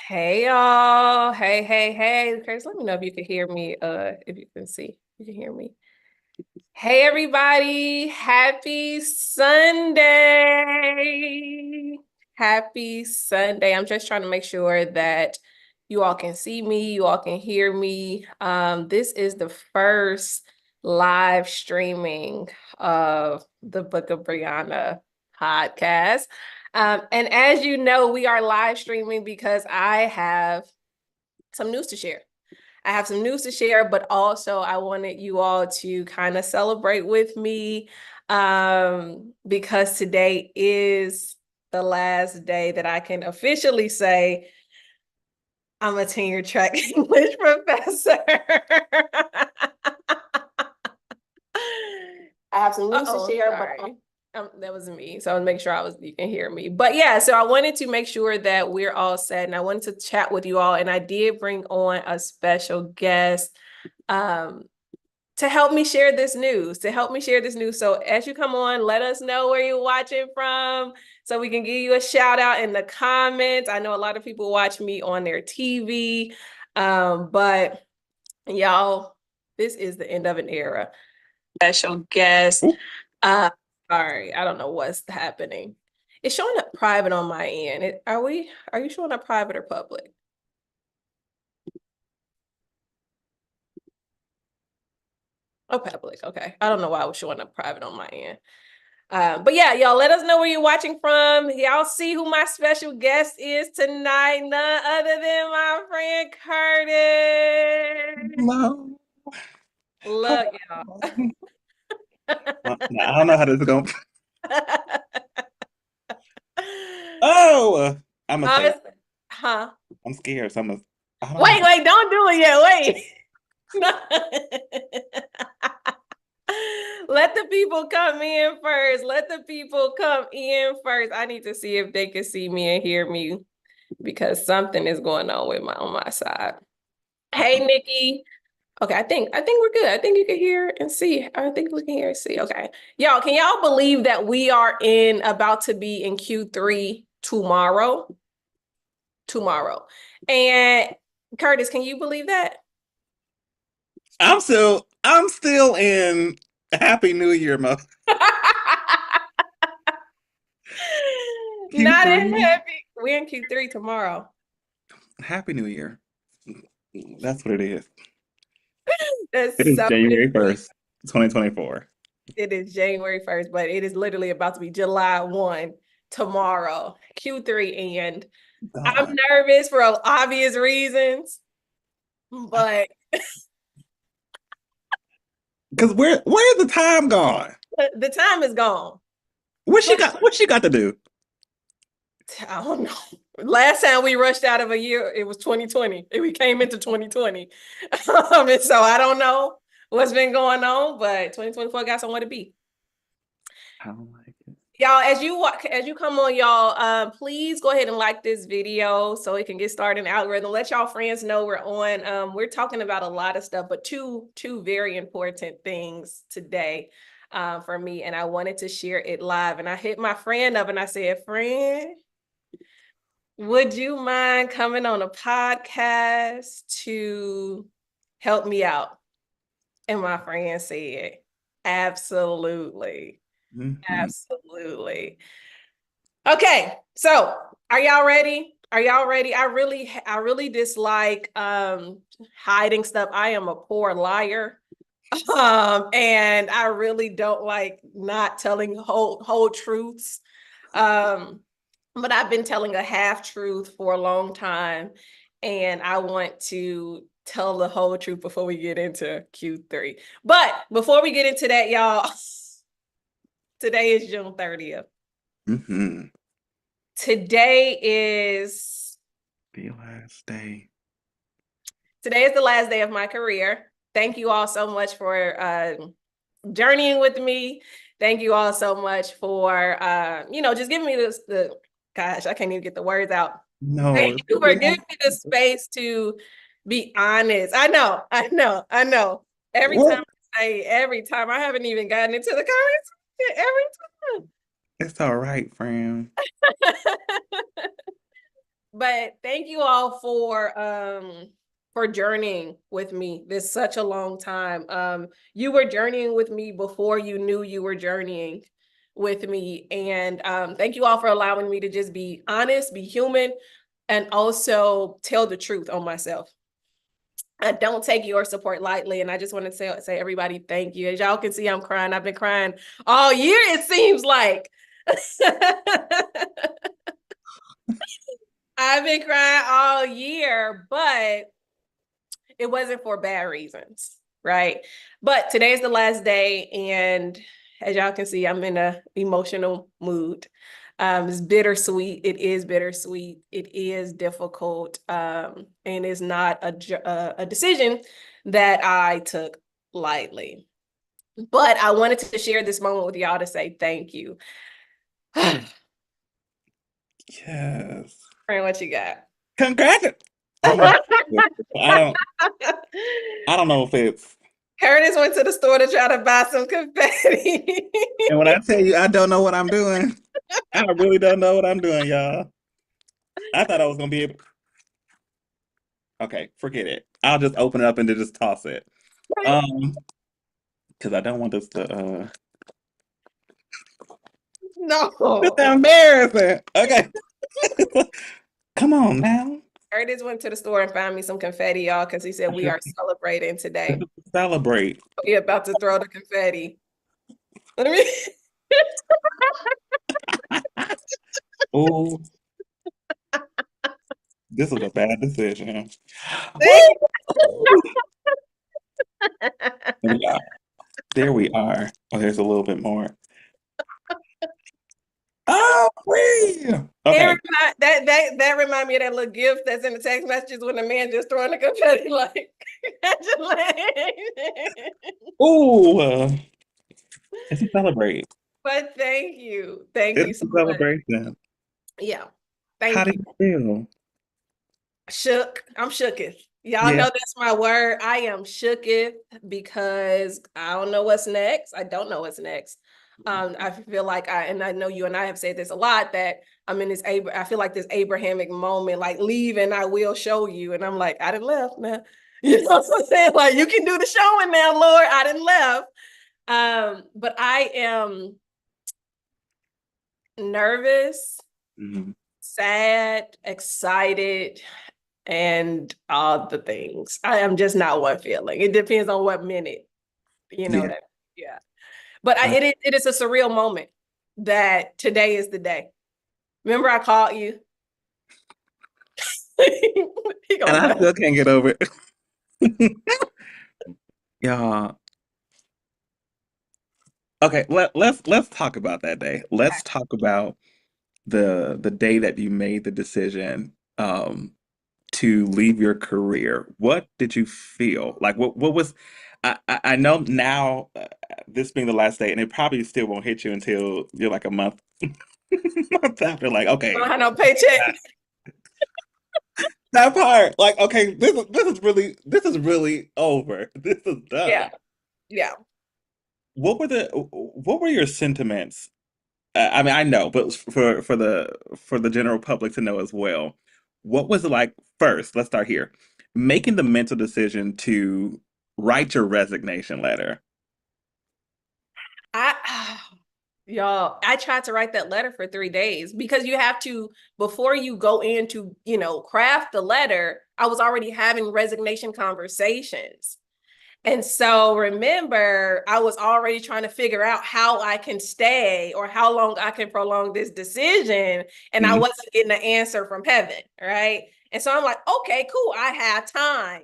Hey y'all. Hey. Chris, let me know if you can hear me. If you can see. You can hear me. Hey everybody. Happy Sunday. Happy Sunday. I'm just trying to make sure that you all can see me, you all can hear me. This is the first live streaming of the Book of Brianna podcast. And as you know, we are live streaming because I have some news to share. I have some news to share, but also I wanted you all to kind of celebrate with me because today is the last day that I can officially say I'm a tenure track English professor. I have some news to share, sorry. But that was me. So I want to make sure you can hear me. But yeah, so I wanted to make sure that we're all set and I wanted to chat with you all. And I did bring on a special guest to help me share this news, So as you come on, let us know where you're watching from so we can give you a shout out in the comments. I know a lot of people watch me on their TV, but y'all, this is the end of an era. Special guest. Sorry, I don't know what's happening. It's showing up private on my end. Are you showing up private or public? Oh, public. Okay. I don't know why I was showing up private on my end. But yeah, y'all let us know where you're watching from. Y'all see who my special guest is tonight. None other than my friend Curtis. Hello. Look, y'all. I don't know how this is going. Oh, I'm gonna say, Huh? I'm scared. So I don't know. Wait, don't do it yet. Wait. Let the people come in first. I need to see if they can see me and hear me because something is going on on my side. Hey, Nikki. Okay, I think we're good. I think you can hear and see. I think we can hear and see. Okay. Y'all, can y'all believe that we are about to be in Q3 tomorrow? Tomorrow. And Curtis, can you believe that? I'm still in Happy New Year mode. Not as Q3. heavy. We're in Q3 tomorrow. Happy New Year. That's what it is. It That's is so January funny. 1st, 2024. It is January 1st, but it is literally about to be July 1 tomorrow, Q3. And I'm God. nervous for obvious reasons, but Because where's the time gone? the time is gone. What she got to do? I don't know. Last time we rushed out of a year, it was 2020. We came into 2020. And so I don't know what's been going on, but 2024 got somewhere to be. I don't like it. Y'all, as you come on, y'all, please go ahead and like this video so it can get started in the algorithm. Let y'all friends know we're on. We're talking about a lot of stuff, but two very important things today for me, and I wanted to share it live. And I hit my friend up and I said, "Friend, would you mind coming on a podcast to help me out?" And my friend said, "Absolutely, Mhm. absolutely." Okay, so are y'all ready? Are y'all ready? I really dislike hiding stuff. I am a poor liar. And I really don't like not telling whole truths. Um, but I've been telling a half truth for a long time, and I want to tell the whole truth before we get into Q3. But before we get into that, y'all, today is June 30th. Mhm. Today is The last day. today is the last day of my career. Thank you all so much for journeying with me. Thank you all so much for just giving me the gosh, I can't even get the words out. No, Thank you for giving me the space to be honest. I know. well, Every time I haven't even gotten into the comments every it's all right, friend. time. but thank you all for journeying with me this such a long time. You were journeying with me before you knew you were journeying with me. And thank you all for allowing me to just be honest, be human, and also tell the truth on myself. I don't take your support lightly. And I just want to say everybody, thank you. As y'all can see, I'm crying. I've been crying all year, it seems like. I've been crying all year, but it wasn't for bad reasons, right? But today's the last day, and as y'all can see, I'm in an emotional mood. It's bittersweet. It is bittersweet. It is difficult, and it's not a decision that I took lightly. But I wanted to share this moment with y'all to say thank you. Yes. Friend, what you got? Congratulations. I'm not, I don't know if it's, Curtis went to the store to try to buy some confetti. and when I tell you I don't know what I'm doing, I really don't know what I'm doing, y'all. I thought I was gonna be able. Okay, forget it. I'll just open it up and then just toss it. Because I don't want this to this No. is embarrassing. Okay. Come on now. Curtis went to the store and found me some confetti, y'all, because he said we are celebrating today. Celebrate. We're about to throw the confetti. Let me. Oh, this was a bad decision. Thank Woo! you. There we are. There we are. Oh, there's a little bit more. Oh, wee! Okay. That remind me of that little gift that's in the text messages when the man just throwing the confetti like congratulations. Ooh, it's a celebrate. But thank you. Thank you It's so a much. celebration. Yeah. How Thank do you. you feel? Shook. I'm shooketh. Y'all Yeah. know that's my word. I am shooketh because I don't know what's next. I don't know what's next. I feel like and I know you and I have said this a lot, that I'm in this, I feel like this Abrahamic moment, like leave and I will show you. And I'm like, I didn't left now. You know what I'm saying? Like, you can do the showing now, Lord. I didn't left. But I am nervous, Mhm. sad, excited, and all the things. I am just not one feeling. It depends on what minute, you know Yeah. that. Yeah. But Uh, it is a surreal moment that today is the day. Remember I called you? He and gonna I laugh. still can't get over it. Y'all. Okay, let's talk about that day. Let's talk about the day that you made the decision to leave your career. What did you feel? Like what was I know now this being the last day, and it probably still won't hit you until you're like a month month after, like, I okay, don't have no paycheck. that, that part. Like, okay, this is really over. This is done. Yeah. Yeah. What were your sentiments? I mean, I know, but for the general public to know as well, what was it like first? Let's start here. Making the mental decision to write your resignation letter. I y'all, I tried to write that letter for 3 days because you have to, before you go in to, craft the letter, I was already having resignation conversations. And so remember, I was already trying to figure out how I can stay or how long I can prolong this decision. And I Mhm. wasn't getting an answer from heaven. Right. And so I'm like, okay, cool. I have time.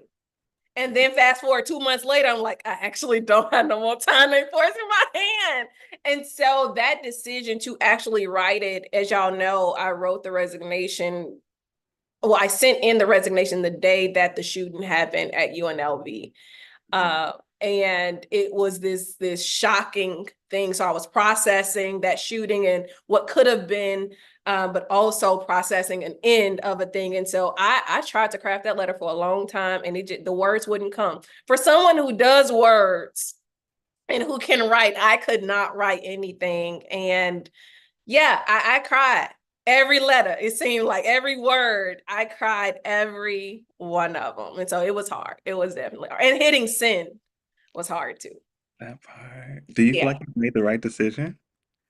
And then fast forward 2 months later, I'm like, I actually don't have no more time. They forcing my hand. And so that decision to actually write it, as y'all know, I wrote the resignation. Well, I sent in the resignation the day that the shooting happened at UNLV. Uh, and it was this shocking thing. So I was processing that shooting and what could have been, but also processing an end of a thing. And so I tried to craft that letter for a long time, and the words wouldn't come. For someone who does words and who can write, I could not write anything. And yeah, I cried. Every letter, it seemed like every word, I cried every one of them. And so it was hard. It was definitely hard. And hitting send was hard too. That part. Do you feel Yeah. like you made the right decision?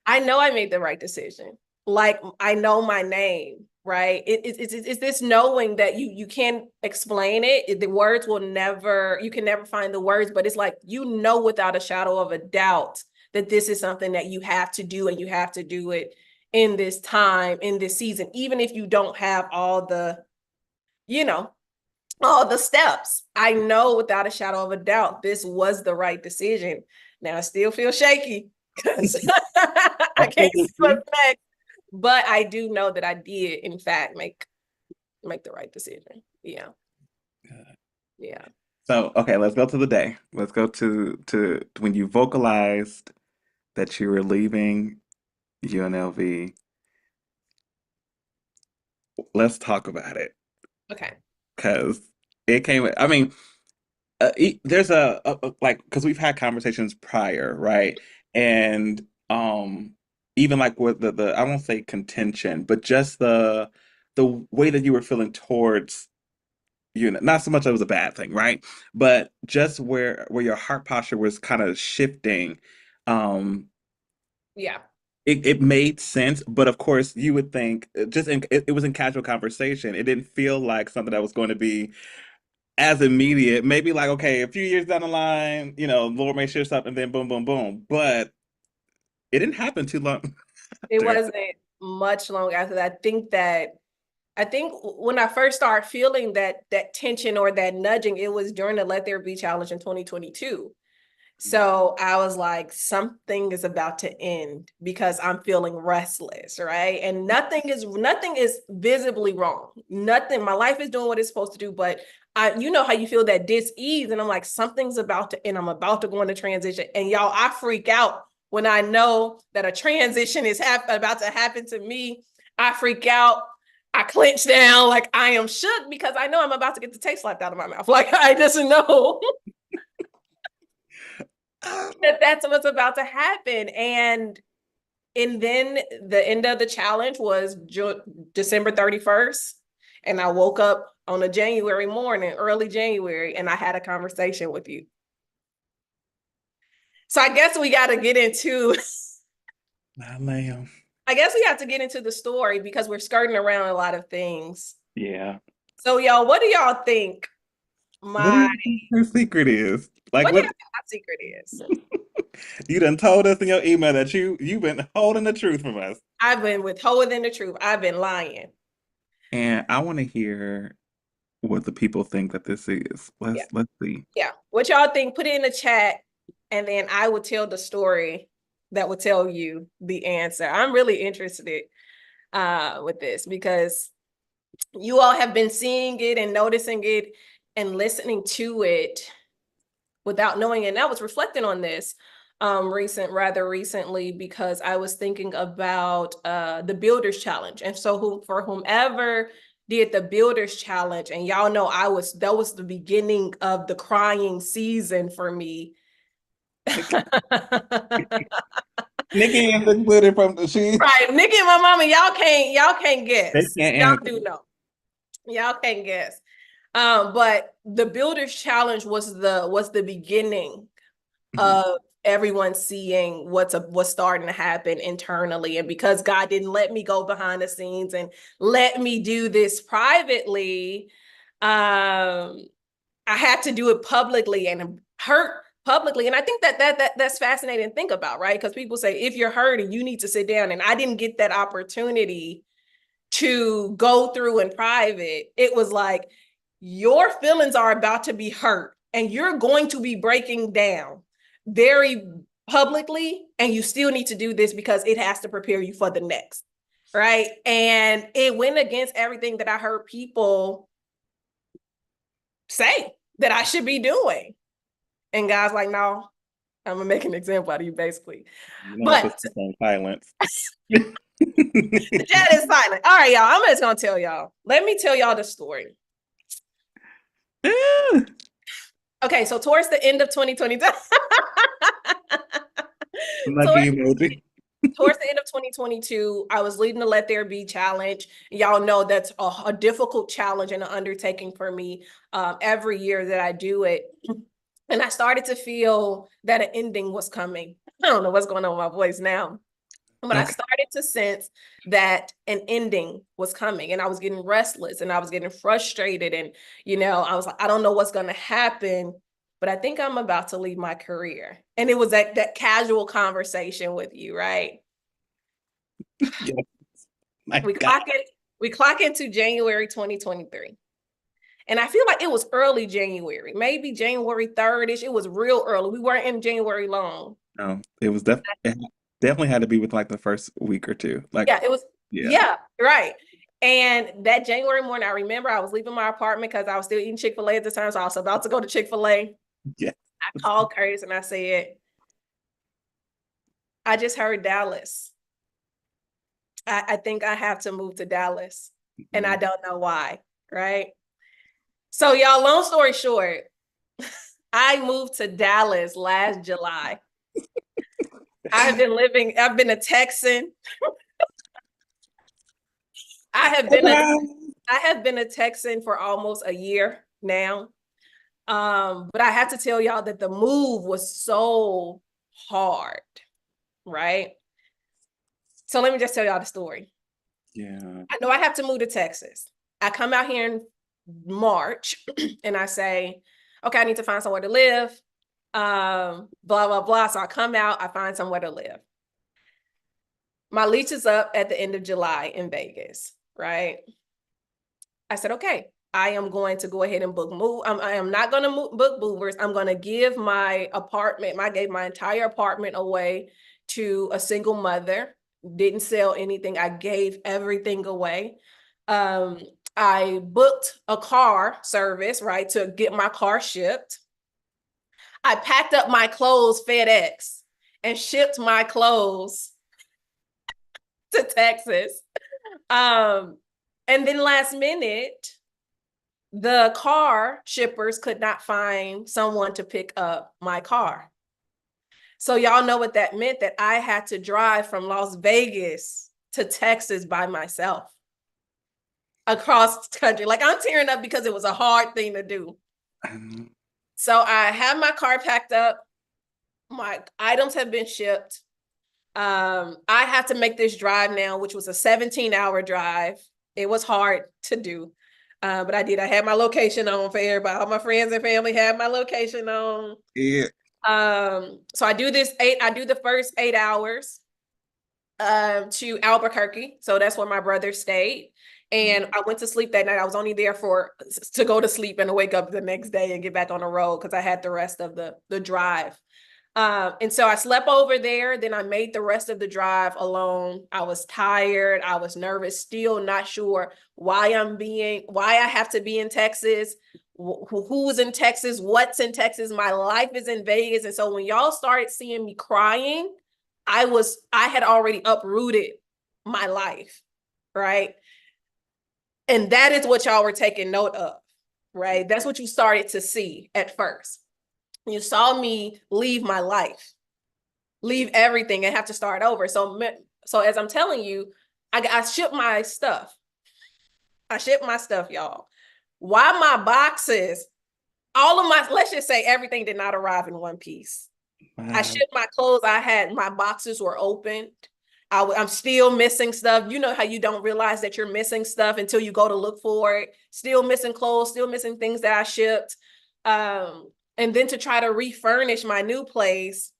I know I made the right decision. Like I know my name, right? It's this knowing that you can't explain it. The words will never, you can never find the words, but it's like you know without a shadow of a doubt that this is something that you have to do and you have to do it in this time, in this season, even if you don't have all the, you know, all the steps. I know without a shadow of a doubt this was the right decision. Now I still feel shaky because I can't see what's next, but I do know that I did, in fact, make the right decision. Yeah, yeah. So, okay, let's go to the day. Let's go to when you vocalized that you were leaving UNLV. Let's talk about it Okay. because it came. I mean, there's like because we've had conversations prior, right? And even like with the I won't say contention, but just the way that you were feeling towards not so much that it was a bad thing, right? But just where your heart posture was kind of shifting, um, Yeah. it made sense. But of course, you would think it was in casual conversation. It didn't feel like something that was going to be as immediate. Maybe like, okay, a few years down the line, Lord may shift up and then boom, boom, boom. But it didn't happen too long It after. wasn't much long after that. I think when I first started feeling that tension or that nudging, it was during the Let There Be Challenge in 2022. So I was like, something is about to end because I'm feeling restless, right? And nothing is visibly wrong. Nothing, my life is doing what it's supposed to do, but you know how you feel that dis-ease, and I'm like, something's about to end. I'm about to go into transition. And y'all, I freak out when I know that a transition is about to happen to me. I freak out. I clench down, like I am shook because I know I'm about to get the taste slapped out of my mouth. Like I just know that that's what's about to happen. And then the end of the challenge was December 31st. And I woke up on a January morning, early January, and I had a conversation with you. So I guess we got to get into, Nah, ma'am. I guess we have to get into the story because we're skirting around a lot of things. Yeah. So y'all, what do y'all think What do my, you think her secret is? Like what do you what think my secret is? you done told us in your email that you've been holding the truth from us. I've been withholding the truth. I've been lying. And I want to hear what the people think that this is. Yeah. Let's see. Yeah. What y'all think? Put it in the chat, and then I will tell the story that will tell you the answer. I'm really interested with this because you all have been seeing it and noticing it and listening to it without knowing it. And I was reflecting on this rather recently because I was thinking about the Builders Challenge. And so for whomever did the Builders Challenge, and y'all know that was the beginning of the crying season for me. Nikki is included from the she. Right, Nikki and my mama, y'all can't They guess. can't Y'all answer. do know. Y'all can't guess. But the Builders Challenge was the beginning Mhm. of everyone seeing what's starting to happen internally. And because God didn't let me go behind the scenes and let me do this privately, I had to do it publicly and hurt publicly. And I think that's fascinating to think about, right? Because people say if you're hurting, you need to sit down. And I didn't get that opportunity to go through in private. It was like your feelings are about to be hurt and you're going to be breaking down very publicly, and you still need to do this because it has to prepare you for the next, right? And it went against everything that I heard people say that I should be doing. And guys like, no, I'm gonna make an example out of you basically. You know, But put stuff on silence. the chat is silent. All right, y'all. I'm just gonna tell y'all. Let me tell y'all the story. Okay, so towards the end of 2022, Lucky towards emoji. towards the end of 2022, I was leading the Let There Be challenge. Y'all know that's a difficult challenge and an undertaking for me every year that I do it. And I started to feel that an ending was coming. I don't know what's going on with my voice now, but I Okay. started to sense that an ending was coming, and I was getting restless and I was getting frustrated. And, I was like, I don't know what's going to happen, but I think I'm about to leave my career. And it was that casual conversation with you, right? Yeah, my We God. clock it, we clock into January 2023. And I feel like it was early January, maybe January 3rd-ish. It was real early. We weren't in January long. No, it was it definitely had to be with like the first week or two. Like, Yeah, it was, yeah, yeah, right. And that January morning, I remember I was leaving my apartment because I was still eating Chick-fil-A at the time. So I was about to go to Chick-fil-A. yeah. I called Curtis and I said, I just heard Dallas. I think I have to move to Dallas. And I Mm. don't know why, right? So y'all, long story short, I moved to Dallas last July. I've been a Texan. I have been a I have been a Texan for almost a year now. But I have to tell y'all that the move was so hard, right? So let me just tell y'all the story. Yeah. I know I have to move to Texas. I come out here in March and I say, okay, I need to find somewhere to live. Blah, blah, blah. So I come out, I find somewhere to live. My lease is up at the end of July in Vegas, right? I said, okay, I am going to go ahead and book move. I am not going to book movers. I'm going to give my apartment, I gave my entire apartment away to a single mother. Didn't sell anything. I gave everything away. Um, I booked a car service, right, to get my car shipped. I packed up my clothes, FedEx, and shipped my clothes to Texas. Um, and then last minute, the car shippers could not find someone to pick up my car. So y'all know what that meant, that I had to drive from Las Vegas to Texas by myself across the country. Like, I'm tearing up because it was a hard thing to do. Um, So I have my car packed up. My items have been shipped. I had to make this drive now, which was a 17-hour drive. It was hard to do. But I did. I had my location on for everybody. All my friends and family had my location on. yeah. So I do the first 8 hours to Albuquerque. So that's where my brother stayed. And I went to sleep that night. I was only there to go to sleep and to wake up the next day and get back on the road because I had the rest of the drive. And so I slept over there. Then I made the rest of the drive alone. I was tired. I was nervous, still not sure why I have to be in Texas, who's in Texas, what's in Texas. My life is in Vegas. And so when y'all started seeing me crying, I had already uprooted my life, right? And that is what y'all were taking note of, right? That's what you started to see at first. You saw me leave my life, leave everything, and have to start over. So as I'm telling you, I shipped my stuff. I shipped my stuff, y'all. Why my boxes, all of my, let's just say everything did not arrive in one piece. I Wow. shipped my clothes. My boxes were opened. I'm still missing stuff. You know how you don't realize that you're missing stuff until you go to look for it. Still missing clothes, still missing things that I shipped. And then to try to refurnish my new place,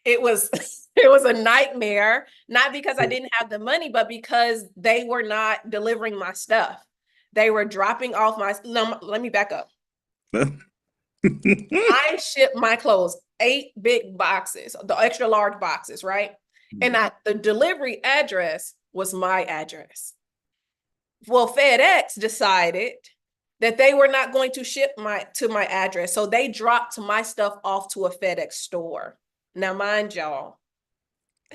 it was it was a nightmare, not because I didn't have the money, but because they were not delivering my stuff. They were dropping off my, no, let me back up. I shipped my clothes, 8 big boxes, the extra large boxes, right? And the delivery address was my address. Well, FedEx decided that they were not going to ship to my address. So they dropped my stuff off to a FedEx store. Now, mind y'all,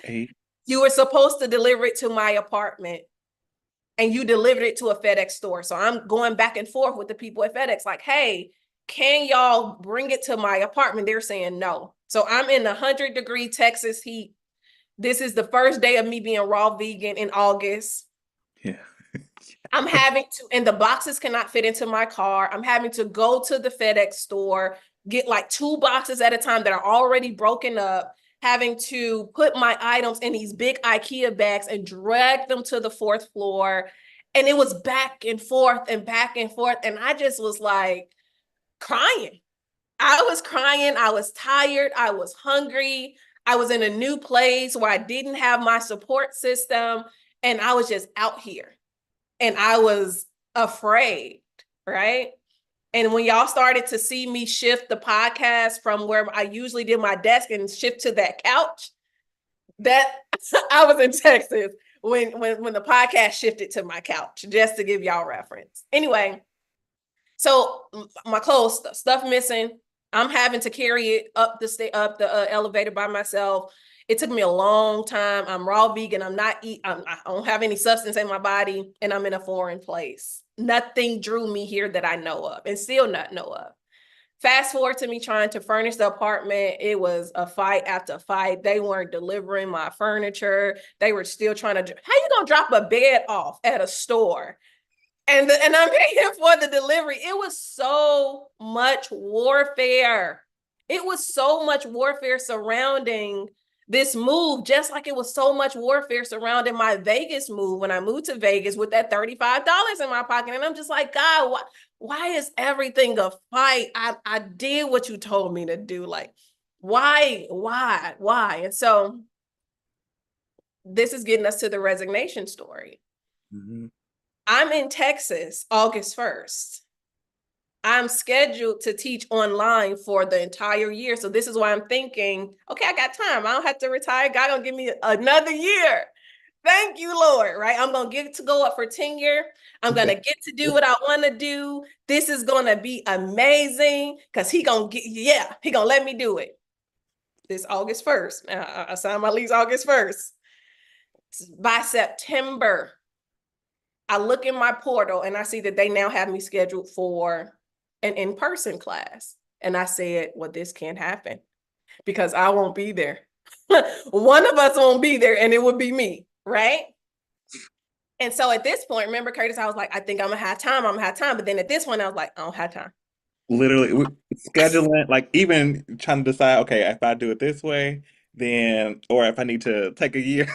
Eight. you were supposed to deliver it to my apartment and you delivered it to a FedEx store. So I'm going back and forth with the people at FedEx, like, hey, can y'all bring it to my apartment? They're saying no. So I'm in 100-degree Texas heat This is the first day of me being raw vegan in August. Yeah. I'm having to, and the boxes cannot fit into my car. I'm having to go to the FedEx store, get like 2 boxes at a time that are already broken up, having to put my items in these big IKEA bags and drag them to the 4th floor. And it was back and forth and back and forth. And I just was like crying. I was crying. I was tired. I was hungry. I was in a new place where I didn't have my support system. And I was just out here and I was afraid, right? And when y'all started to see me shift the podcast from where I usually did my desk and shift to that couch, that I was in Texas when the podcast shifted to my couch, just to give y'all reference. Anyway, so my clothes, stuff missing. I'm having to carry it up the elevator by myself. It took me a long time. I'm raw vegan. I don't have any substance in my body, and I'm in a foreign place. Nothing drew me here that I know of, and still not know of. Fast forward to me trying to furnish the apartment. It was a fight after fight. They weren't delivering my furniture. They were still trying to. How you gonna drop a bed off at a store? And I'm paying for the delivery. It was so much warfare. It was so much warfare surrounding this move, just like it was so much warfare surrounding my Vegas move when I moved to Vegas with that $35 in my pocket. And I'm just like, God, why is everything a fight? I did what you told me to do. Like, why? And so this is getting us to the resignation story. Mm-hmm. I'm in Texas August 1st. I'm scheduled to teach online for the entire year. So this is why I'm thinking, okay, I got time. I don't have to retire. God gonna give me another year. Thank you, Lord, right? I'm gonna get to go up for tenure. I'm gonna get to do what I want to do. This is gonna be amazing because he gonna let me do it. This August 1st. I signed my lease August 1st. By September, I look in my portal and I see that they now have me scheduled for an in-person class. And I said, well, this can't happen because I won't be there. One of us won't be there and it would be me, right? And so at this point, remember, Curtis, I was like, I think I'm gonna have time. But then at this point, I was like, I don't have time. Literally scheduling, like even trying to decide, okay, if I do it this way, then, or if I need to take a year.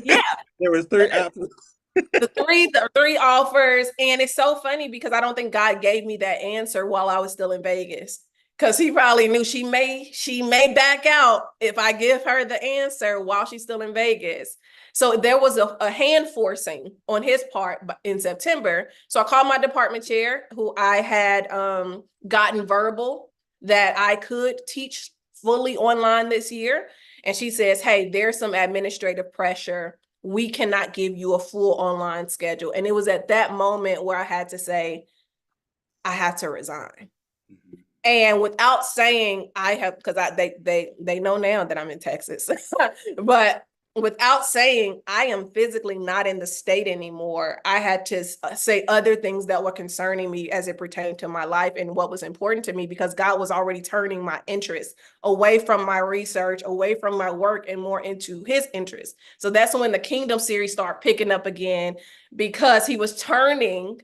Yeah. There was 3 options. the three offers. And it's so funny because I don't think God gave me that answer while I was still in Vegas. Because he probably knew she may back out if I give her the answer while she's still in Vegas. So there was a hand forcing on his part in September. So I called my department chair, who I had gotten verbal that I could teach fully online this year. And she says, hey, there's some administrative pressure. We cannot give you a full online schedule. And it was at that moment where I had to say, I had to resign. Mhm. And without saying I have, because they know now that I'm in Texas, but without saying I am physically not in the state anymore, I had to say other things that were concerning me as it pertained to my life and what was important to me, because God was already turning my interest away from my research, away from my work, and more into his interest. So that's when the Kingdom series started picking up again, because he was turning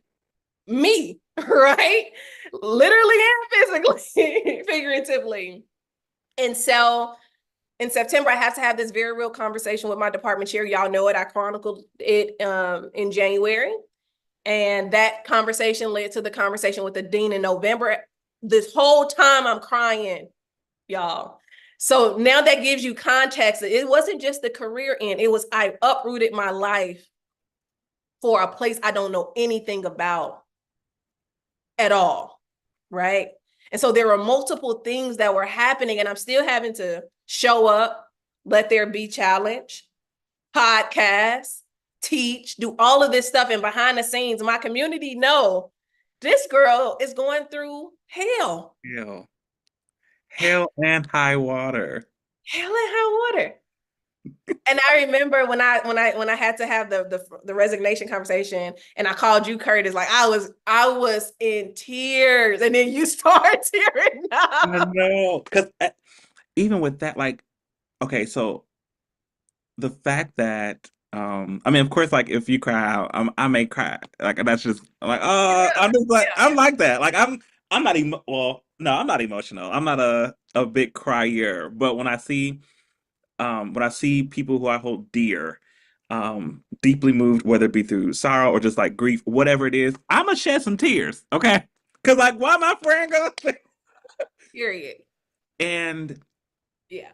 me, right? Literally and physically, figuratively. And so in September, I had to have this very real conversation with my department chair. Y'all know it. I chronicled it in January. And that conversation led to the conversation with the dean in November. This whole time I'm crying, y'all. So now that gives you context. It wasn't just the career end. It was I uprooted my life for a place I don't know anything about at all, right? And so there were multiple things that were happening, and I'm still having to show up, let there be challenge, podcast, teach, do all of this stuff. And behind the scenes, my community know this girl is going through hell, Hell, hell and high water. hell and high water. And I remember when I had to have the resignation conversation, and I called you, Curtis, like I was in tears, and then you start tearing I up. know, because even with that, like, okay, so the fact that I mean, of course, like if you cry out, I may cry. Like that's just like, I'm just like I'm like that. Like I'm not well, no, I'm not emotional. I'm not a big crier. But when I see people who I hold dear, deeply moved, whether it be through sorrow or just like grief, whatever it is, I'm gonna shed some tears, okay? Because like, why my friend go? Period. And Yeah.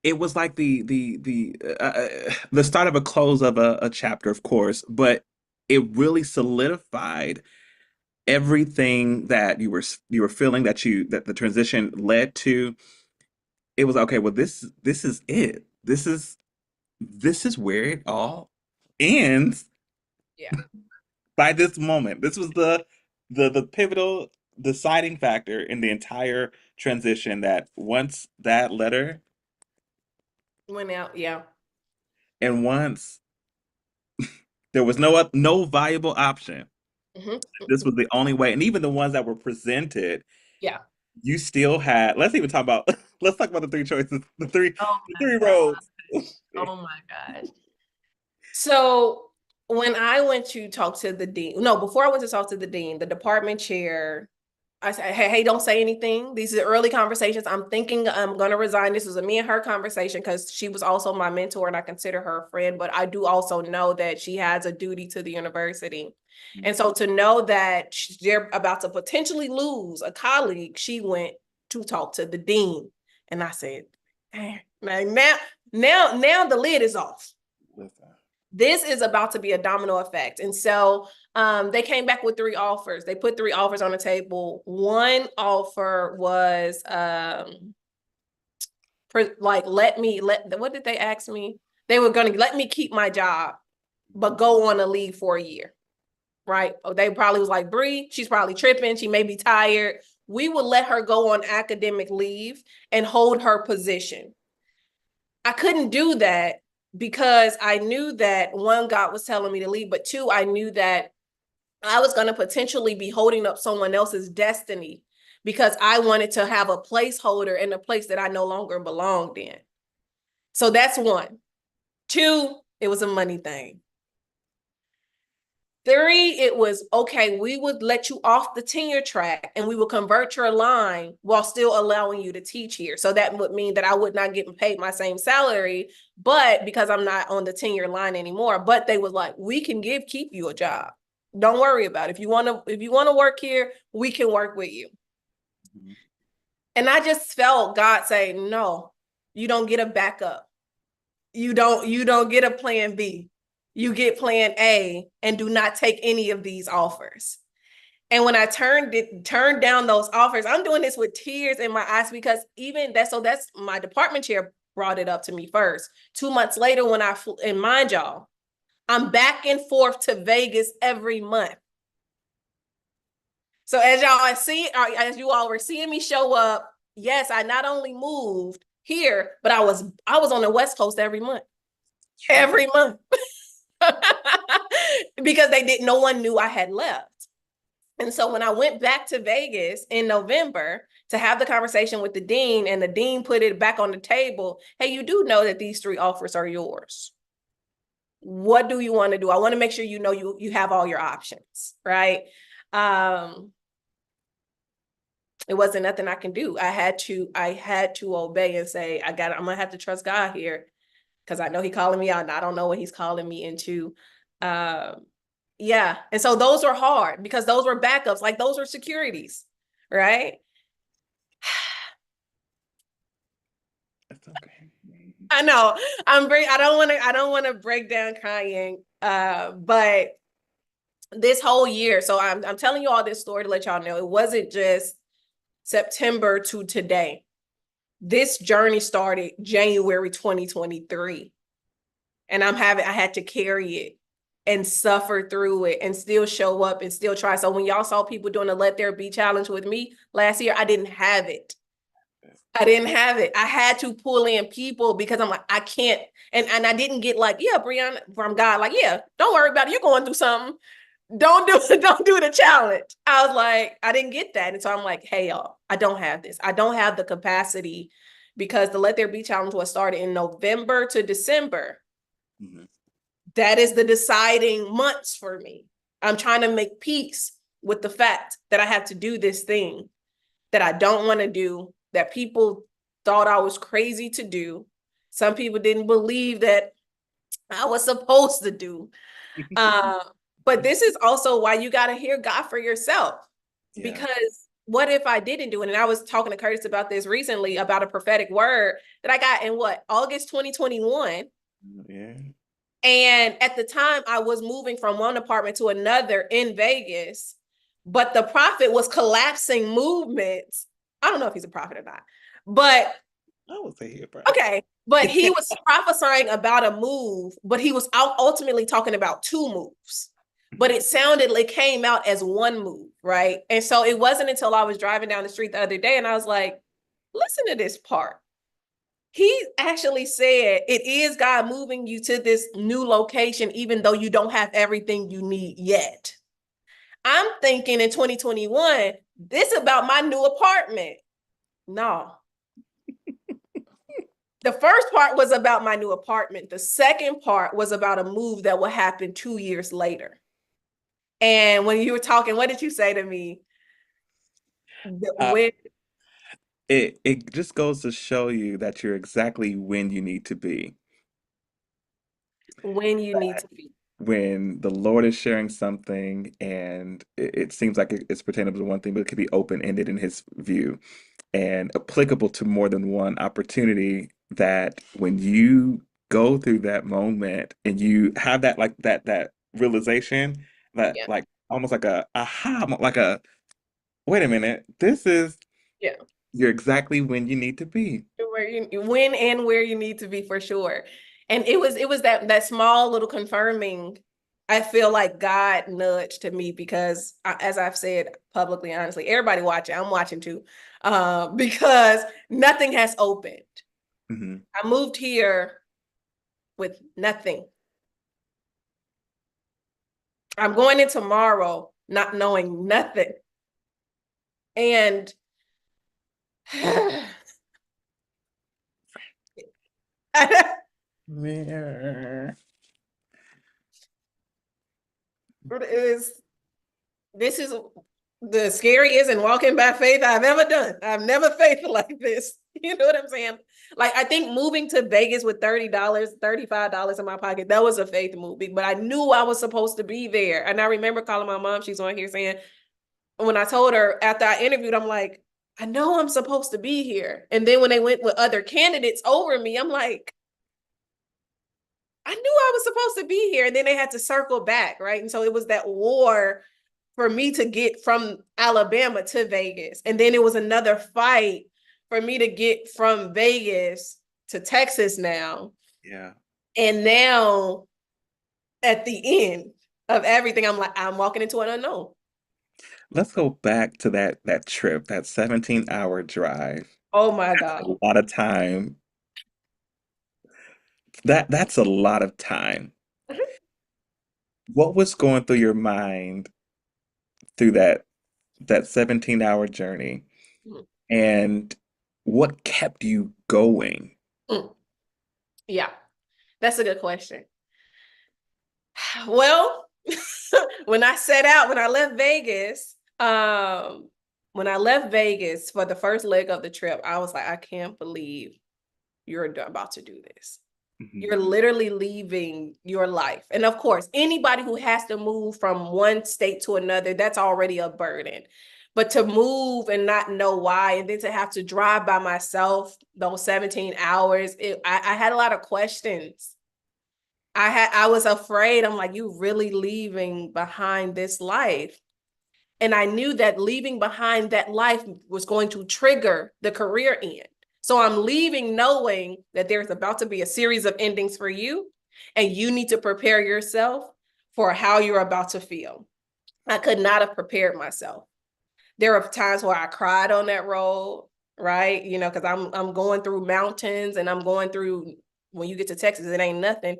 it was like the start of a close of a chapter, of course, but it really solidified everything that you were feeling that the transition led to. It was okay. Well, this is it. This is where it all ends Yeah. by this moment. This was the pivotal deciding factor in the entire transition that once that letter Went out. Yeah. and once there was no viable option. This Hmm. was the only way. And even the ones that were presented, Yeah. you still had, let's even talk about let's talk about the three choices, Oh the my three God. roads. Oh my gosh. So when I went to talk to the dean, no, before I went to talk to the dean, the department chair, I said, hey, don't say anything. These are early conversations. I'm thinking I'm going to resign. This was a me and her conversation because she was also my mentor and I consider her a friend, but I do also know that she has a duty to the university. And so to know that they're about to potentially lose a colleague, she went to talk to the dean. And I said, now the lid is off. Listen. This is about to be a domino effect. And so they came back with three offers. They put three offers on the table. One offer was what did they ask me? They were going to let me keep my job, but go on a leave for a year. Right. Oh, they probably was like, Bree, she's probably tripping. She may be tired. We would let her go on academic leave and hold her position. I couldn't do that because I knew that one, God was telling me to leave, but two, I knew that I was going to potentially be holding up someone else's destiny because I wanted to have a placeholder in a place that I no longer belonged in. So that's one. Two, it was a money thing. Three, it was okay, we would let you off the tenure track and we will convert your line while still allowing you to teach here. So that would mean that I would not get paid my same salary, but because I'm not on the tenure line anymore. But they was like, we can keep you a job. Don't worry about it. If you want to work here, we can work with you. Mhm. And I just felt God say, no, you don't get a backup. You don't get a plan B. You get plan A and do not take any of these offers. And when I turned down those offers, I'm doing this with tears in my eyes because even that, so that's my department chair brought it up to me first. 2 months later, when and mind y'all, I'm back and forth to Vegas every month. So as you all were seeing me show up, yes, I not only moved here, but I was on the West Coast every month. True. Every month. Because no one knew I had left. And so when I went back to Vegas in November to have the conversation with the dean, and the dean put it back on the table, hey, you do know that these three offers are yours. What do you want to do? I want to make sure you know you have all your options, right? Um, it wasn't nothing I can do. I had to obey and say, I'm gonna have to trust God here because I know He's calling me out and I don't know what He's calling me into. Um, yeah. And so those were hard because those were backups, like those were securities, right? It's okay. I know. I don't want to break down crying. But this whole year, so I'm telling you all this story to let y'all know it wasn't just September to today. This journey started January 2023. And I had to carry it and suffer through it and still show up and still try. So when y'all saw people doing the Let There Be challenge with me last year, I didn't have it. I didn't have it. I had to pull in people because I'm like, I can't. And I didn't get like, yeah, Brianna from God, like, yeah, don't worry about it. You're going through something. Don't do the challenge. I was like, I didn't get that. And so I'm like, hey, y'all, I don't have this. I don't have the capacity because the Let There Be challenge was started in November to December. Mhm. That is the deciding months for me. I'm trying to make peace with the fact that I have to do this thing that I don't want to do, that people thought I was crazy to do. Some people didn't believe that I was supposed to do. Uh, but this is also why you got to hear God for yourself. Yeah. Because what if I didn't do it? And I was talking to Curtis about this recently, about a prophetic word that I got in August 2021. Yeah. And at the time, I was moving from one apartment to another in Vegas, but the prophet was collapsing movements. I don't know if he's a prophet or not, but I would say here, bro. okay. But he was prophesying about a move, but he was ultimately talking about two moves. But it sounded like it came out as one move, right? And so it wasn't until I was driving down the street the other day and I was like, listen to this part. He actually said it is God moving you to this new location, even though you don't have everything you need yet. I'm thinking in 2021, this is about my new apartment. No. The first part was about my new apartment. The second part was about a move that will happen 2 years later. And when you were talking, what did you say to me? Uh, When it just goes to show you that you're exactly when you need to be. when you need to be. When the Lord is sharing something and it seems like it's pertaining to one thing, but it could be open-ended in his view and applicable to more than one opportunity, that when you go through that moment and you have that like that realization, that Yeah. like almost like a aha, like a wait a minute, this is Yeah. you're exactly when you need to be. Where you when and where you need to be for sure. And it was that small little confirming. I feel like God nudged to me because as I've said publicly, honestly, everybody watching, I'm watching too, because nothing has opened. Hmm. I moved here with nothing. I'm going in tomorrow not knowing nothing. And Mirror. is this is the scariest and walking by faith I've ever done. I've never faithed like this. You know what I'm saying? Like, I think moving to Vegas with $30, $35 in my pocket, that was a faith move. But I knew I was supposed to be there. And I remember calling my mom, she's on here saying, when I told her after I interviewed, I'm like, I know I'm supposed to be here. And then when they went with other candidates over me, I'm like, I knew I was supposed to be here. And then they had to circle back, right? And so it was that war for me to get from Alabama to Vegas. And then it was another fight for me to get from Vegas to Texas now. Yeah. And now at the end of everything, I'm like, I'm walking into an unknown. Let's go back to that trip, that 17-hour drive. Oh my That's God. a lot of time. That's a lot of time. What was going through your mind through that 17-hour journey, and what kept you going? Yeah, that's a good question. Well, when I set out, when I left Vegas for the first leg of the trip, I was like, I can't believe you're about to do this. Mhm. You're literally leaving your life. And of course, anybody who has to move from one state to another, that's already a burden. But to move and not know why, and then to have to drive by myself those 17 hours, I had a lot of questions. I was afraid. I'm like, you really leaving behind this life? And I knew that leaving behind that life was going to trigger the career end. So I'm leaving knowing that there's about to be a series of endings for you, and you need to prepare yourself for how you're about to feel. I could not have prepared myself. There are times where I cried on that road, right? You know, because I'm going through mountains and I'm going through, when you get to Texas, it ain't nothing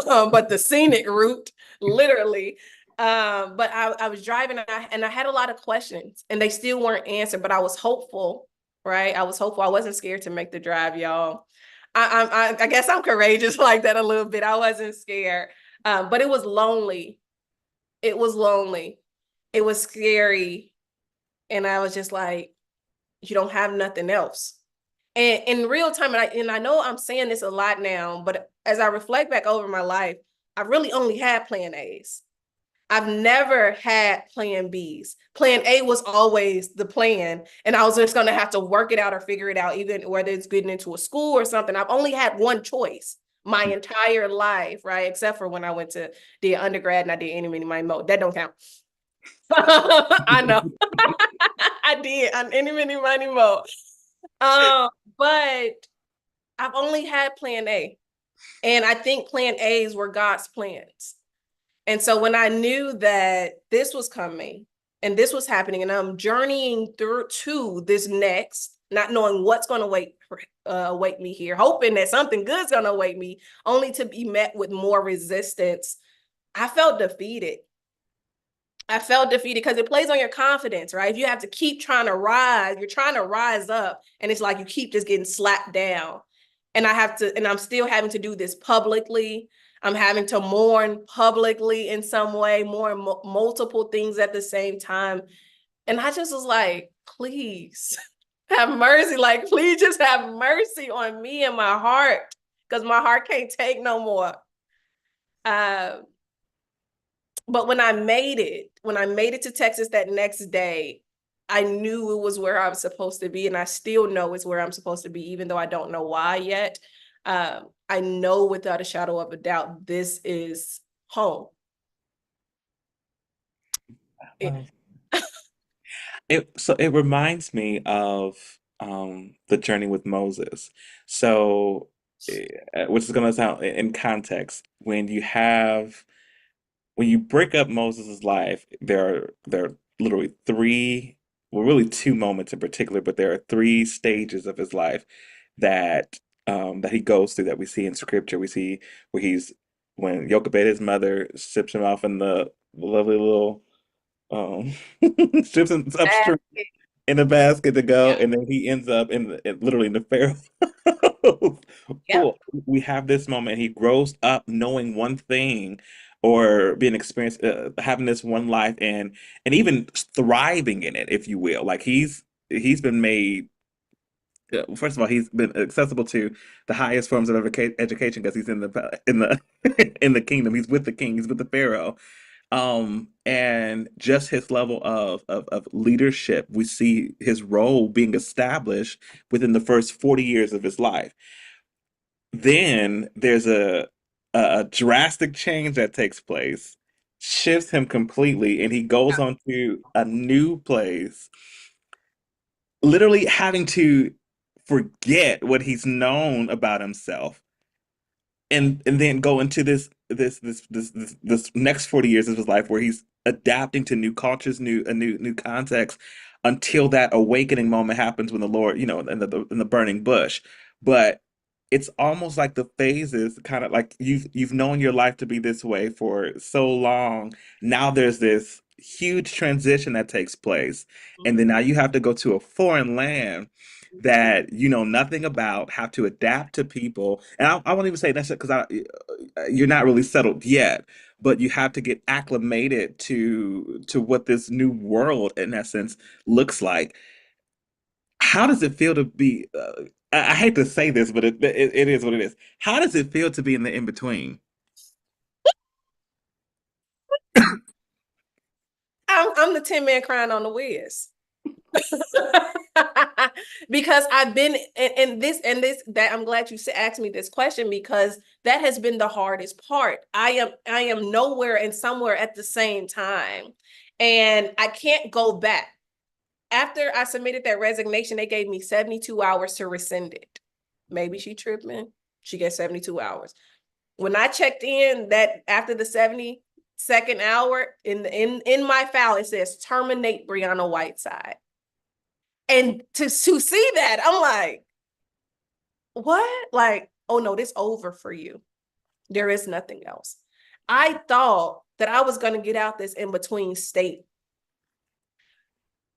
but the scenic route, literally. But I was driving and I had a lot of questions and they still weren't answered, but I was hopeful, right? I was hopeful. I wasn't scared to make the drive, y'all. I guess I'm courageous like that a little bit. I wasn't scared, but it was lonely. It was lonely. It was scary, and I was just like, you don't have nothing else. And in real time, and I know I'm saying this a lot now, but as I reflect back over my life, I really only had plan A's. I've never had plan B's. Plan A was always the plan, and I was just going to have to work it out or figure it out, even whether it's getting into a school or something. I've only had one choice my entire life, right? Except for when I went to the undergrad and I did any, mini, mo. That don't count. I know. I did on any, mini, mo. But I've only had plan A. And I think plan A's were God's plans. And so when I knew that this was coming and this was happening, and I'm journeying through to this next, not knowing what's going to await me here, hoping that something good's going to await me, only to be met with more resistance, I felt defeated. I felt defeated because it plays on your confidence, right? If you have to keep trying to rise, you're trying to rise up, and it's like you keep just getting slapped down. And I'm still having to do this publicly. I'm having to mourn publicly in some way, mourn multiple things at the same time. And I just was like, please have mercy. Like, please just have mercy on me and my heart, because my heart can't take no more. But when I made it to Texas that next day, I knew it was where I was supposed to be. And I still know it's where I'm supposed to be, even though I don't know why yet. I know without a shadow of a doubt, this is home. Well, it reminds me of the journey with Moses. So, which is going to sound in context when you break up Moses' life, there are literally three, well, really two moments in particular, but there are three stages of his life that that he goes through that we see in scripture. We see where when Jochebed's mother ships him off in the lovely little um ships him upstream in a basket to go, Yeah. and then he ends up literally in the Pharaoh Yep. pool. We have this moment. He grows up knowing one thing, or being experienced, having this one life, and even thriving in it, if you will. Like he's been made. First of all, he's been accessible to the highest forms of education because he's in the in the kingdom. He's with the king. He's with the Pharaoh, and just his level of leadership, we see his role being established within the first 40 years of his life. Then there's a drastic change that takes place, shifts him completely, and he goes on to a new place, literally having to forget what he's known about himself, and then go into this next 40 years of his life where he's adapting to new cultures, new context, until that awakening moment happens when the Lord, in the burning bush. But it's almost like the phases, kind of like you've known your life to be this way for so long. Now there's this huge transition that takes place, and then now you have to go to a foreign land that you know nothing about, have to adapt to people. And I won't even say that's it, because you're not really settled yet, but you have to get acclimated to what this new world, in essence, looks like. How does it feel to be? I hate to say this, but it is what it is. How does it feel to be in the in between? I'm the 10 man crying on the whiz. Because I've been in this that I'm glad you asked me this question, because that has been the hardest part. I am nowhere and somewhere at the same time, and I can't go back. After I submitted that resignation, they gave me 72 hours to rescind it. Maybe she tripped me. She gets 72 hours. When I checked in, that after the 72nd hour, in my file it says terminate Brianna Whiteside. And to see that, I'm like, what? Like, oh no, this over for you. There is nothing else. I thought that I was going to get out this in between state.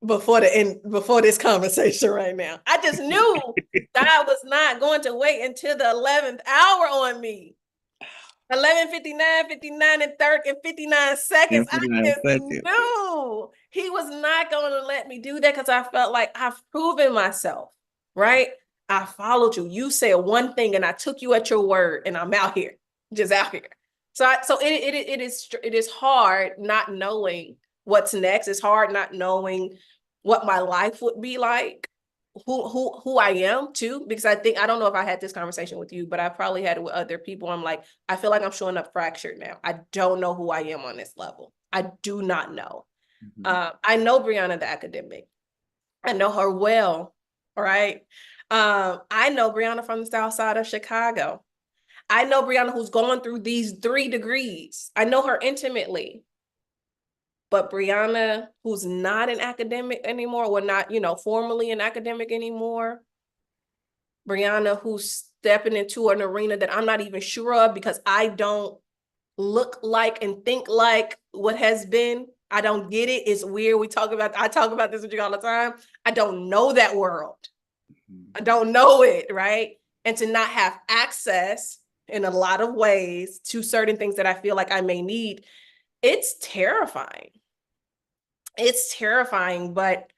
before this conversation right now. I just knew God was not going to wait until the 11th hour on me. 11:59, 59 and 30 and 59 seconds. In I 59 just seconds. knew he was not going to let me do that because I felt like I've proven myself, right? I followed you. You said one thing and I took you at your word and I'm out here, just out here. So it is hard not knowing what's next. It's hard not knowing what my life would be like, who I am too, because I don't know if I had this conversation with you, but I probably had it with other people. I'm like, I feel like I'm showing up fractured now. I don't know who I am on this level. I do not know. Mhm. I know Brianna the academic. I know her well. All right. I know Brianna from the South Side of Chicago. I know Brianna who's going through these 3 degrees. I know her intimately. But Brianna, who's not an academic anymore, or not, formally an academic anymore, Brianna, who's stepping into an arena that I'm not even sure of because I don't look like and think like what has been. I don't get it. It's weird. I talk about this with you all the time. I don't know that world. I don't know it, right? And to not have access in a lot of ways to certain things that I feel like I may need, it's terrifying. It's terrifying, but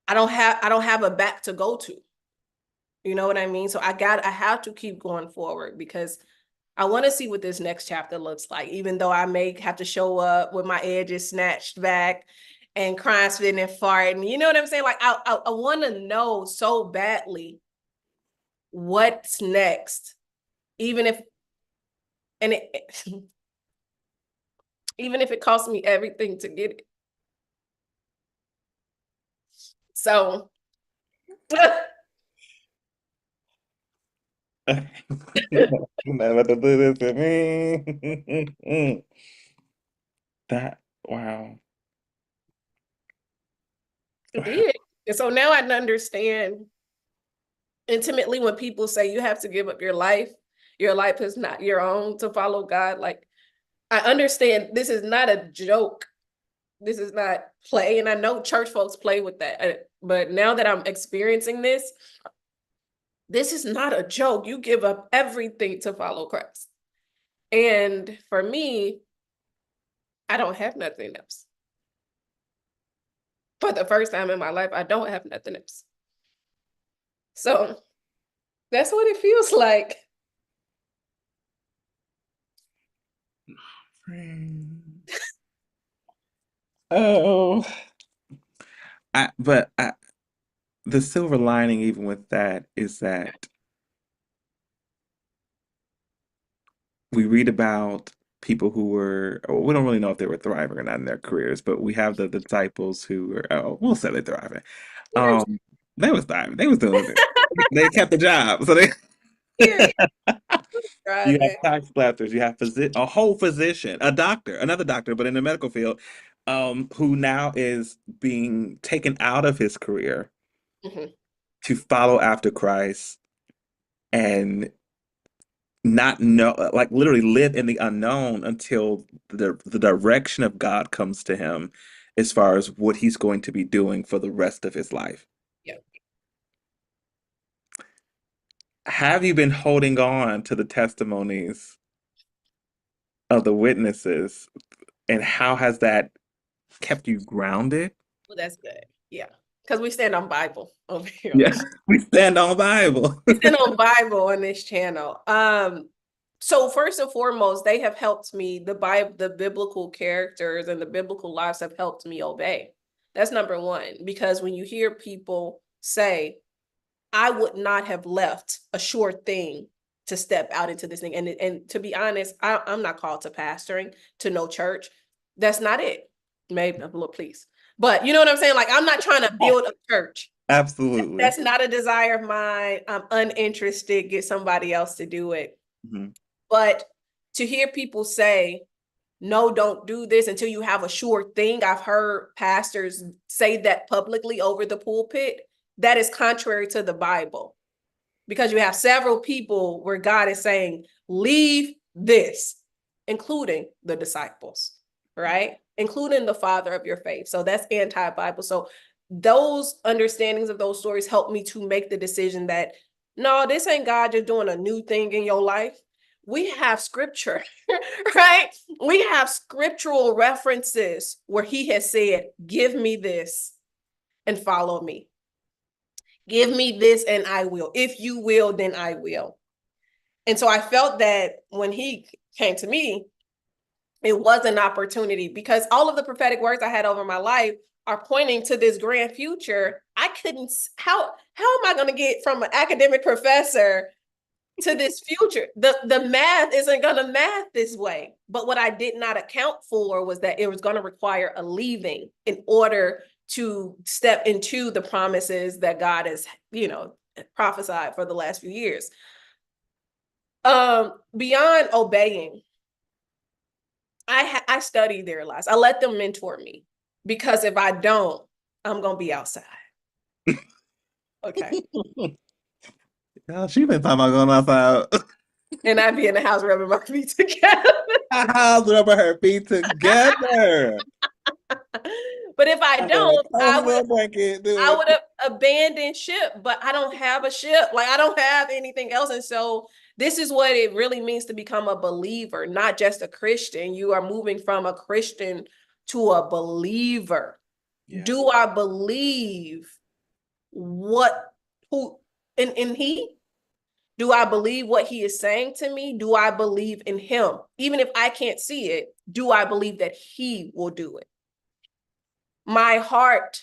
I don't have a back to go to. You know what I mean? So I have to keep going forward because I want to see what this next chapter looks like, even though I may have to show up with my edges snatched back and crying, spitting, and farting. You know what I'm saying? Like I want to know so badly what's next, even if and it even if it costs me everything to get it. So You're not about to do this to me. That, wow. it did. And so now I understand intimately when people say you have to give up your life is not your own to follow God. Like I understand this is not a joke. This is not play. And I know church folks play with that. But now that I'm experiencing this is not a joke. You give up everything to follow Christ. And for me, I don't have nothing else. For the first time in my life, I don't have nothing else. So that's what it feels like. Oh, but the silver lining, even with that, is that we read about people who were, well, we don't really know if they were thriving or not in their careers, but we have the disciples who were, oh, we'll say they're thriving. Period. They was thriving. They was doing it. They kept the job. So they, Period. you have Driving. tax collectors, you have a whole physician, a doctor, another doctor, but in the medical field, who now is being taken out of his career Mhm. to follow after Christ and not know, like literally live in the unknown until the direction of God comes to him as far as what he's going to be doing for the rest of his life. Yeah. Have you been holding on to the testimonies of the witnesses, and how has that kept you grounded? Well, that's good. Yeah. Because we stand on Bible over here on Yeah, this. we stand on Bible. We stand on Bible on this channel. So first and foremost, they have helped me, the biblical characters and the biblical lives have helped me obey. That's number one. Because when you hear people say, I would not have left a sure thing to step out into this thing. And to be honest, I'm not called to pastoring, to no church. That's not it. Maybe, look, please. But you know what I'm saying? Like, I'm not trying to build a church. Absolutely. That's not a desire of mine. I'm uninterested. Get somebody else to do it. Mhm. But to hear people say, no, don't do this until you have a sure thing. I've heard pastors say that publicly over the pulpit. That is contrary to the Bible because you have several people where God is saying, leave this, including the disciples. right? Including the father of your faith. So that's anti-Bible. So those understandings of those stories help me to make the decision that no, this ain't God just doing a new thing in your life. We have scripture, right? We have scriptural references where he has said, give me this and follow me. Give me this and I will. If you will, then I will. And so I felt that when he came to me, it was an opportunity because all of the prophetic words I had over my life are pointing to this grand future. I couldn't, how am I going to get from an academic professor to this future? The math isn't going to math this way. But what I did not account for was that it was going to require a leaving in order to step into the promises that God has, prophesied for the last few years. Beyond obeying, I study their lives. I let them mentor me because if I don't, I'm gonna be outside. Okay. Yeah, she been talking about going outside. And I'd be in the house rubbing my feet together. House rubber her feet together. But if I Under a don't, cozy little blanket, do I it. would have abandoned ship, but I don't have a ship. Like I don't have anything else. And so this is what it really means to become a believer, not just a Christian. You are moving from a Christian to a believer. Yeah. Do I believe what who in he? Do I believe what he is saying to me? Do I believe in him? Even if I can't see it, do I believe that he will do it? My heart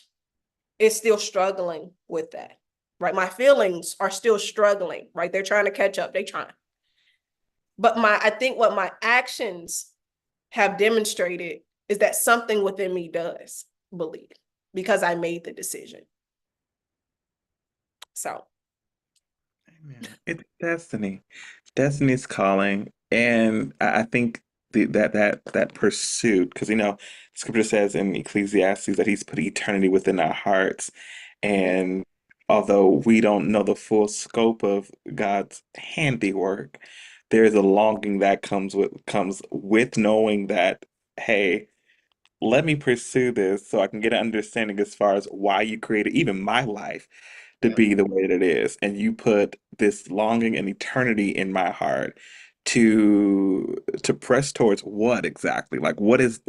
is still struggling with that, right? My feelings are still struggling, right? They're trying to catch up. They're trying. But I think what my actions have demonstrated is that something within me does believe because I made the decision. So, Amen. It's destiny. Destiny's calling, and I think that pursuit, because Scripture says in Ecclesiastes that He's put eternity within our hearts, and although we don't know the full scope of God's handiwork, there is a longing that comes with knowing that, hey, let me pursue this so I can get an understanding as far as why you created even my life to yeah. be the way that it is. And you put this longing and eternity in my heart to press towards what exactly? Like what is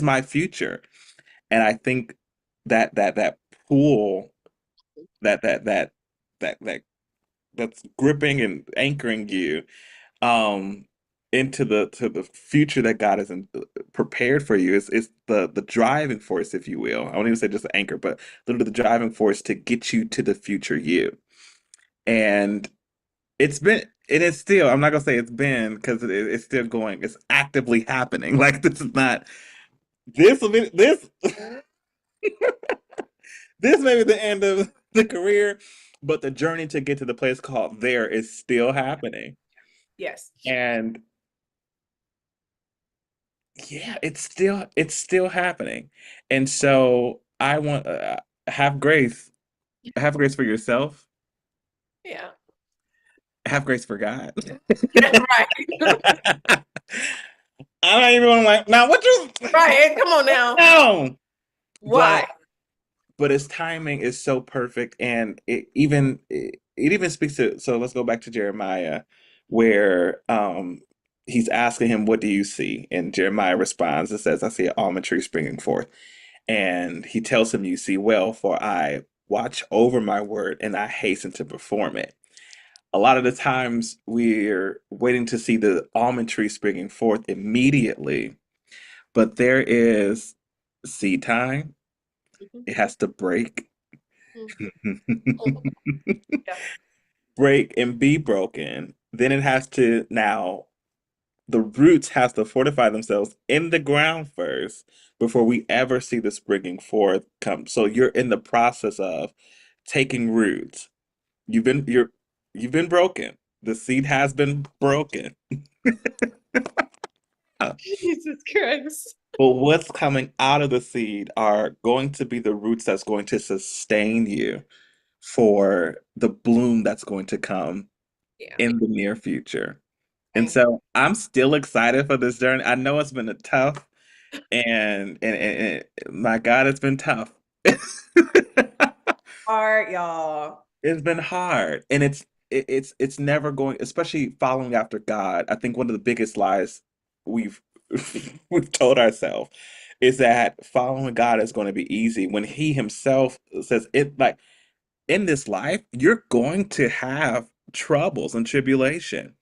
my future? And I think that pull that that that that that's gripping and anchoring you um into the future that God has prepared for you is the driving force, if you will. I won't even say just the anchor, but literally the driving force to get you to the future you. And it's still, I'm not gonna say it's been because it's still going. It's actively happening. Like this is not this will be this may be the end of the career, but the journey to get to the place called there is still happening. Yes. And yeah, it's still happening. And so I want have grace for yourself, Yeah. have grace for God. Right. I don't even want to like now what you Right. Come on now. no, Why? but his timing is so perfect, and it even speaks to, so let's go back to Jeremiah where he's asking him, what do you see? And Jeremiah responds and says, I see an almond tree springing forth. And he tells him, you see well, for I watch over my word and I hasten to perform it. A lot of the times we're waiting to see the almond tree springing forth immediately, but there is seed time. Mhm. It has to break, Mhm. Yeah. break and be broken. Then it has to now the roots have to fortify themselves in the ground first before we ever see the springing forth come. So you're in the process of taking roots. You've been broken. The seed has been broken. But Jesus Christ. what's coming out of the seed are going to be the roots that's going to sustain you for the bloom that's going to come Yeah. in the near future. And Amen. so I'm still excited for this journey. I know it's been a tough. And my God, it's been tough. Hard, y'all. It's been hard, and it's never going, especially following after God. I think one of the biggest lies we've we've told ourselves is that following God is going to be easy when He Himself says it. Like, in this life, you're going to have troubles and tribulation,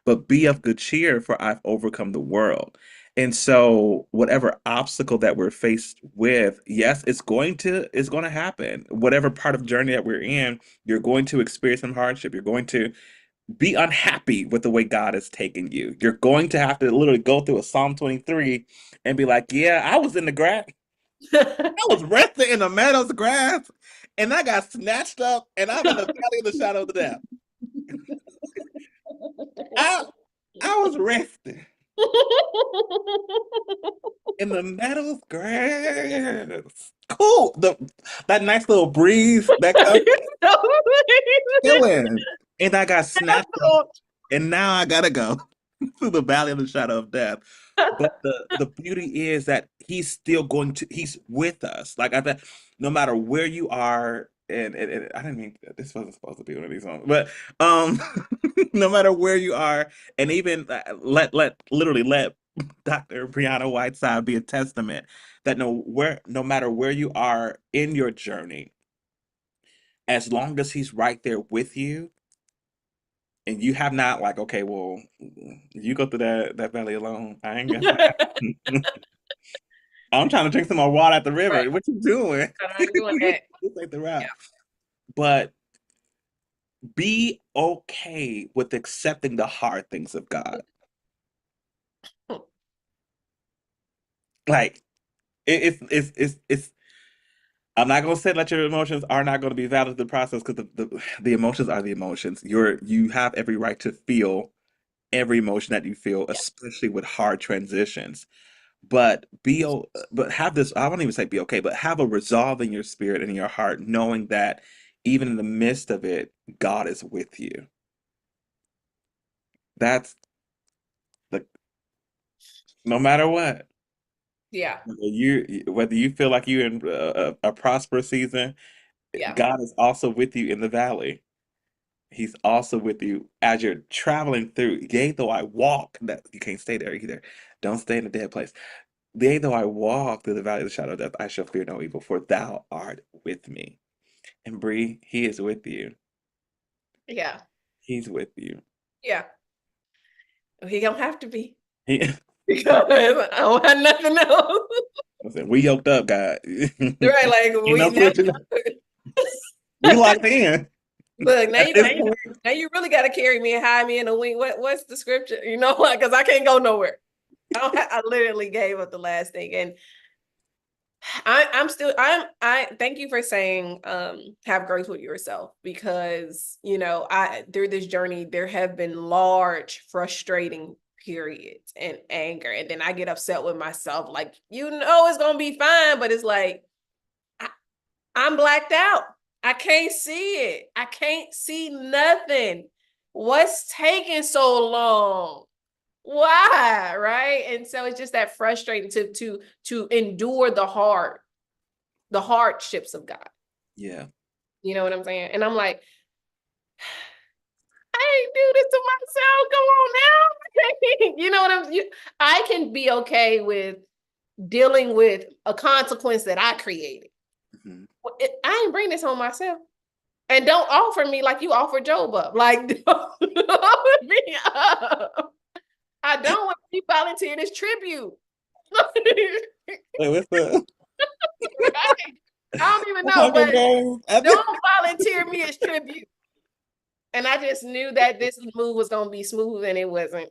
but be of good cheer, for I've overcome the world. And so, whatever obstacle that we're faced with, yes, it's going to happen. Whatever part of journey that we're in, you're going to experience some hardship. You're going to be unhappy with the way God has taken you. You're going to have to literally go through a Psalm 23 and be like, "Yeah, I was in the grass. I was resting in the meadow's grass, and I got snatched up, and I'm in the valley of the shadow of the death. I I was resting in the meadow's grass. Cool. That nice little breeze that comes chilling. And I got snatched up, and now I gotta go through the valley of the shadow of death. But the beauty is that he's with us. Like, I bet no matter where you are, and I didn't mean this wasn't supposed to be one of these songs, but um no matter where you are, and even let Dr. Brianna Whiteside be a testament that no matter where you are in your journey, as long as he's right there with you, and you have not, like, okay, well, you go through that valley alone. I ain't got time. I'm trying to drink some more water at the river. Right. What you doing? I'm not doing that. This ain't the route. Yeah. But be okay with accepting the hard things of God. Like, it's I'm not gonna say that your emotions are not gonna be valid in the process, because the emotions are the emotions. You have every right to feel every emotion that you feel, Yeah. especially with hard transitions. But have this, I won't even say be okay, but have a resolve in your spirit and in your heart, knowing that even in the midst of it, God is with you. That's the No matter what. Yeah. Whether you feel like you're in a prosperous season, Yeah. God is also with you in the valley. He's also with you as you're traveling through. Yea, though I walk, that you can't stay there either. Don't stay in a dead place. Yea, though I walk through the valley of the shadow of death, I shall fear no evil, for thou art with me. And Bree, he is with you. Yeah. He's with you. Yeah. He don't have to be He, because I don't have nothing else. listen, we yoked up, God. Right. Like Ain't no we now, switching. We locked in look, at this point. now you really got to carry me and hide me in a wing. What's the scripture? You know, like, because I can't go nowhere. I literally gave up the last thing. And I thank you for saying have grace with yourself, because I through this journey there have been large frustrating periods and anger, and then I get upset with myself, like, it's gonna be fine, but it's like I, I'm blacked out. I can't see it. I can't see nothing. What's taking so long? Why? Right? And so it's just that frustrating to endure the hardships of God. Yeah. You know what I'm saying? And I'm like, I ain't do this to myself. Come on now. You know what I can be okay with dealing with a consequence that I created. Mhm. I ain't bring this on myself. And don't offer me like you offered Job up. Like, don't offer me up. I don't want to be volunteering this tribute. Wait, what's the Right. I don't even know, Hunger but Games? don't volunteer me as tribute. And I just knew that this move was going to be smooth, and it wasn't.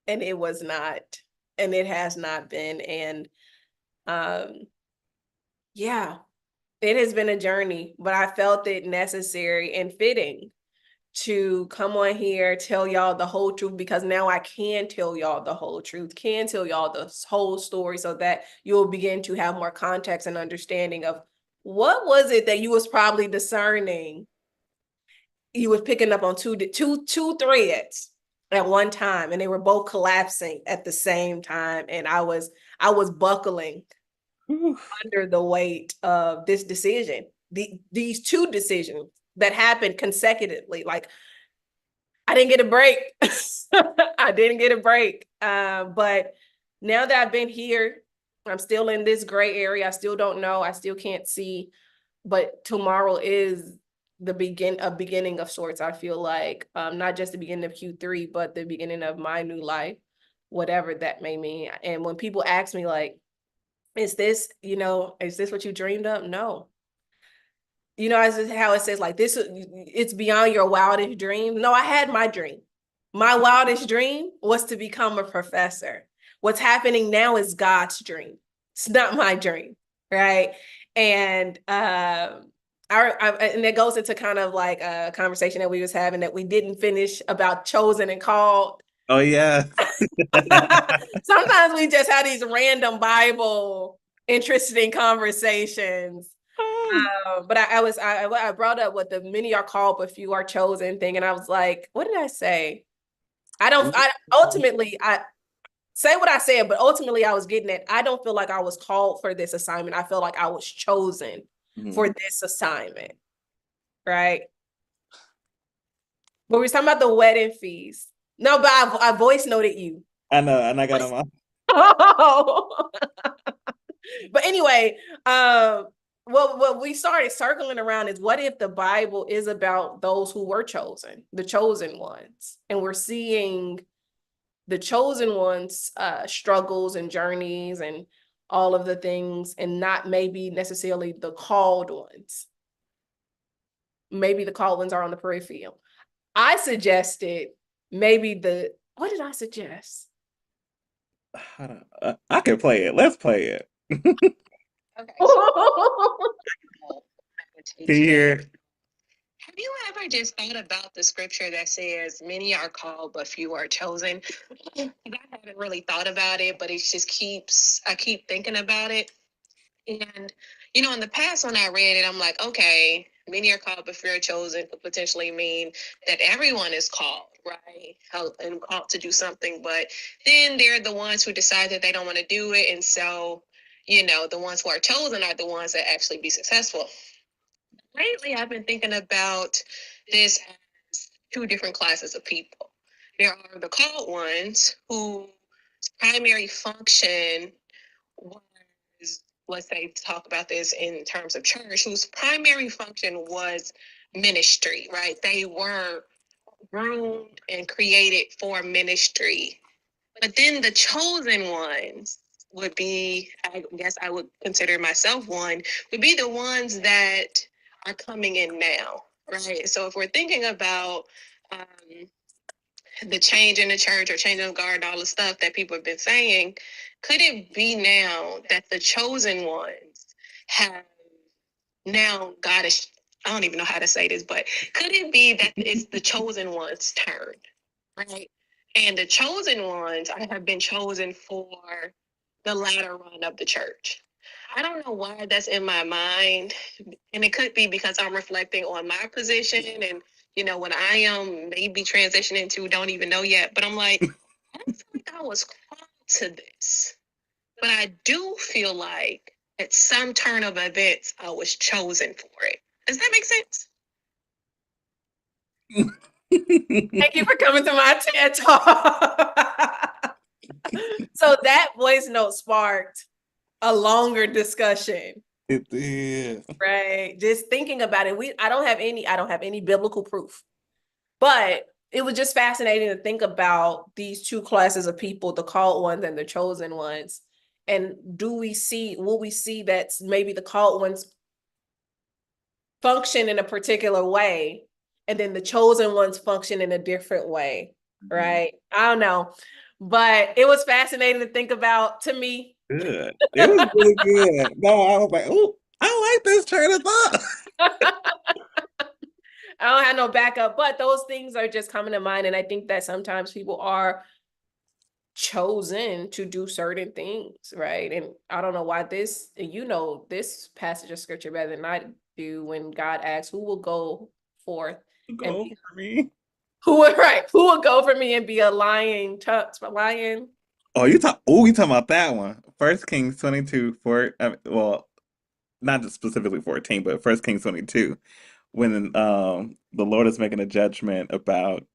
And it was not. And it has not been. And um, yeah, it has been a journey, but I felt it necessary and fitting to come on here, tell y'all the whole truth, because now I can tell y'all the whole truth, can tell y'all the whole story, so that you'll begin to have more context and understanding of what was it that you was probably discerning. You was picking up on two threads, at one time, and they were both collapsing at the same time. And I was buckling under the weight of this decision, these two decisions that happened consecutively. Like, I didn't get a break. I didn't get a break. But now that I've been here, I'm still in this gray area. I still don't know. I still can't see. But tomorrow is the beginning of sorts. I feel like not just the beginning of Q3, but the beginning of my new life, whatever that may mean. And when people ask me, like, is this what you dreamed of? No. As how it says, like, this, it's beyond your wildest dream. No, I had my dream. My wildest dream was to become a professor. What's happening now is God's dream. It's not my dream, right? And and that goes into kind of like a conversation that we was having that we didn't finish about chosen and called. Oh yeah. Sometimes we just have these random Bible interesting conversations. But I brought up what the many are called, but few are chosen thing, and I was like, what did I say? I ultimately I say what I said, but ultimately I was getting at, I don't feel like I was called for this assignment. I feel like I was chosen for this assignment, right? But we were talking about the wedding feast. No, but I voice noted you. I know, and I got them all. Oh. But anyway, what we started circling around is, what if the Bible is about those who were chosen, the chosen ones, and we're seeing the chosen ones struggles and journeys and all of the things, and not maybe necessarily the called ones. Maybe the called ones are on the peripheral. I suggested maybe what did I suggest? I can play it. Let's play it. Okay, so Can you hear it? have you ever just thought about the scripture that says, many are called, but few are chosen? I haven't really thought about it, but I keep thinking about it. And, in the past when I read it, I'm like, okay, many are called, but few are chosen could potentially mean that everyone is called, right? And called to do something. But then they're the ones who decide that they don't want to do it. And so, the ones who are chosen are the ones that actually be successful. Lately, I've been thinking about this as two different classes of people. There are the called ones whose primary function was, let's say, talk about this in terms of church, whose primary function was ministry, right? They were groomed and created for ministry. But then the chosen ones would be, I guess I would consider myself one, would be the ones that are coming in now, right? So if we're thinking about the change in the church or change of guard, all the stuff that people have been saying, could it be now that the chosen ones have now God is, I don't even know how to say this, but could it be that it's the chosen ones' turn, right? And the chosen ones have been chosen for the latter run of the church. I don't know why that's in my mind. And it could be because I'm reflecting on my position and, when I am maybe transitioning to don't even know yet. But I'm like, I don't feel like I was called to this. But I do feel like at some turn of events, I was chosen for it. Does that make sense? Thank you for coming to my TED Talk. So that voice note sparked a longer discussion. It is. Right. Just thinking about it. I don't have any biblical proof. But it was just fascinating to think about these two classes of people, the called ones and the chosen ones. And will we see that maybe the called ones function in a particular way, and then the chosen ones function in a different way, right? I don't know. But it was fascinating to think about, to me. Good. It was really good. No, I was like, oh, I like this train of thought. I don't have no backup, but those things are just coming to mind. And I think that sometimes people are chosen to do certain things, right? And I don't know why this passage of scripture better than I do, when God asks, who will go forth and Go for me. Who would go for me and be a lion? Lion. You talking about that one. First Kings 22, well, not just specifically 14, but First Kings 22, when the Lord is making a judgment about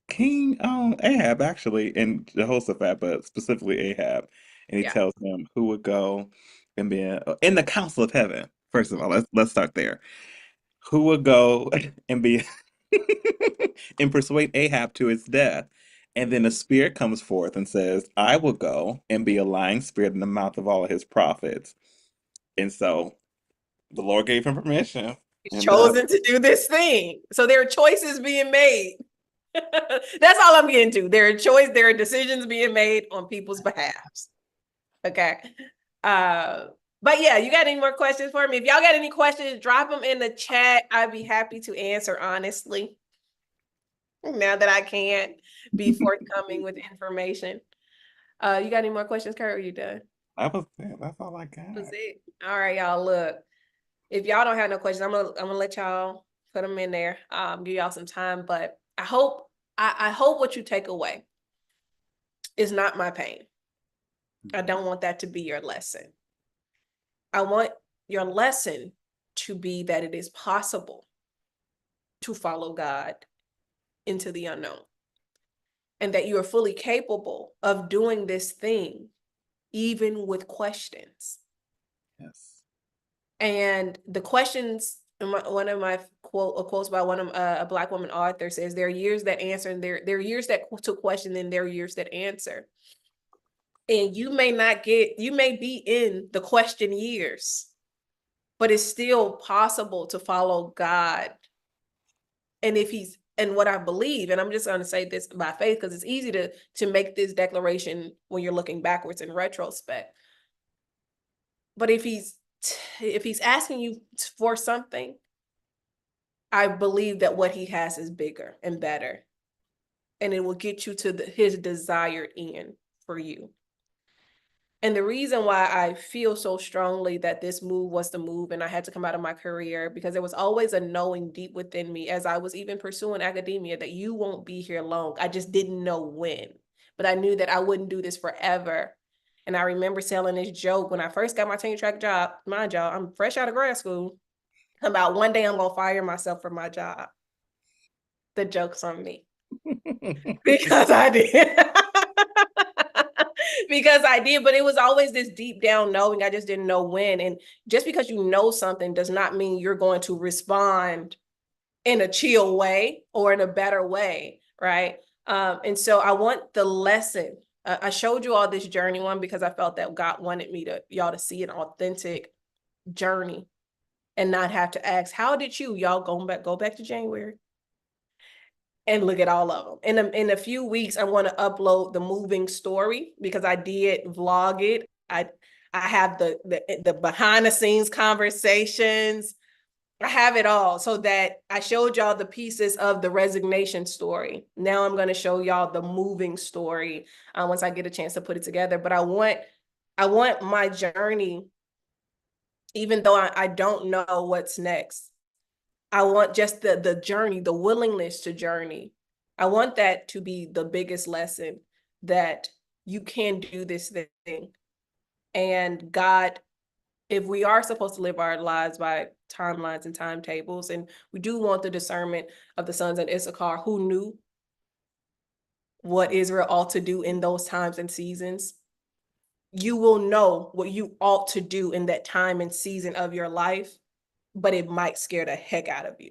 King Ahab actually and Jehoshaphat, but specifically Ahab, and he Yeah. tells him who would go and be in the council of heaven. First of all, let's start there. Who would go and be and persuade Ahab to his death? And then a spirit comes forth and says, I will go and be a lying spirit in the mouth of all of his prophets. And so the Lord gave him permission. He's And chosen to do this thing. So there are choices being made. That's all I'm getting to. There are decisions being made on people's behalves. Okay. But yeah, you got any more questions for me? If y'all got any questions, drop them in the chat. I'd be happy to answer honestly. Now that I can't be forthcoming with information. You got any more questions, Kurt? Or are you done? that was it. That's all I got. That's it. All right, y'all. Look, if y'all don't have no questions, I'm gonna let y'all put them in there. Give y'all some time, but I hope what you take away is not my pain. I don't want that to be your lesson. I want your lesson to be that it is possible to follow God into the unknown, and that you are fully capable of doing this thing, even with questions. Yes. And the questions, one of my quotes by one of a Black woman author says, there are years that answer, and there are years that to question, and there are years that answer. And you may be in the question years, but it's still possible to follow God. And what I believe, and I'm just going to say this by faith, because it's easy to make this declaration when you're looking backwards in retrospect. But if he's asking you for something, I believe that what he has is bigger and better, and it will get you to his desired end for you. And the reason why I feel so strongly that this move was the move and I had to come out of my career, because there was always a knowing deep within me as I was even pursuing academia that you won't be here long. I just didn't know when, but I knew that I wouldn't do this forever. And I remember telling this joke when I first got my tenure track job, I'm fresh out of grad school, about one day I'm going to fire myself from my job. The joke's on me. Because I did. Because I did, but it was always this deep down knowing. I just didn't know when. And just because you know something does not mean you're going to respond in a chill way or in a better way, right? And so I want the lesson. I showed you all this journey one because I felt that God wanted y'all to see an authentic journey and not have to ask, how did y'all go back to January and look at all of them. In a few weeks, I want to upload the moving story because I did vlog it. I have the behind the scenes conversations. I have it all, so that I showed y'all the pieces of the resignation story. Now I'm going to show y'all the moving story once I get a chance to put it together. But I want my journey, even though I don't know what's next. I want just the journey, the willingness to journey. I want that to be the biggest lesson, that you can do this thing. And God, if we are supposed to live our lives by timelines and timetables, and we do want the discernment of the sons of Issachar who knew what Israel ought to do in those times and seasons, you will know what you ought to do in that time and season of your life, but it might scare the heck out of you.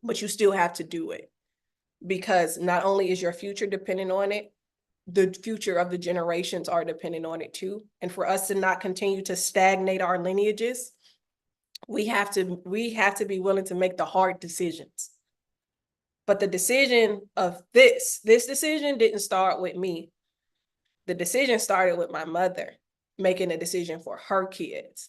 But you still have to do it, because not only is your future dependent on it, the future of the generations are dependent on it too. And for us to not continue to stagnate our lineages, we have to be willing to make the hard decisions. But the decision of this decision didn't start with me. The decision started with my mother making a decision for her kids,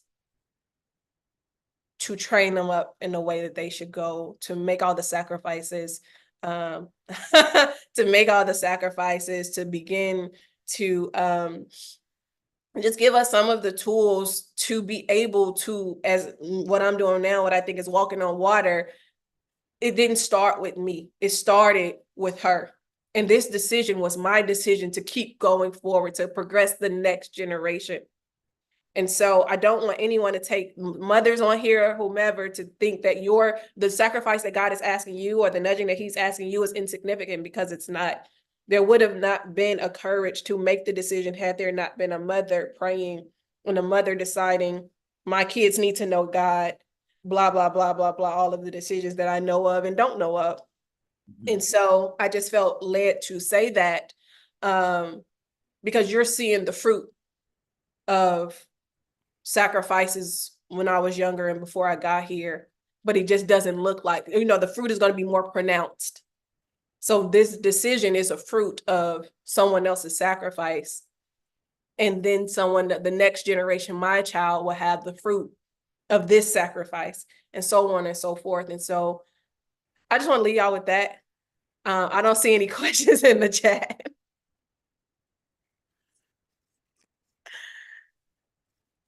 to train them up in the way that they should go, to make all the sacrifices, to make all the sacrifices, to begin to just give us some of the tools to be able to, as what I'm doing now, what I think is walking on water. It didn't start with me. It started with her. And this decision was my decision to keep going forward, to progress the next generation. And so I don't want anyone to take mothers on here, whomever, to think that the sacrifice that God is asking you or the nudging that he's asking you is insignificant, because it's not. There would have not been a courage to make the decision had there not been a mother praying and a mother deciding my kids need to know God, blah, blah, blah, blah, blah, all of the decisions that I know of and don't know of. And so I just felt led to say that, because you're seeing the fruit of sacrifices when I was younger and before I got here, but it just doesn't look like, the fruit is going to be more pronounced. So this decision is a fruit of someone else's sacrifice. And then the next generation, my child, will have the fruit of this sacrifice, and so on and so forth. And so I just want to leave y'all with that. I don't see any questions in the chat.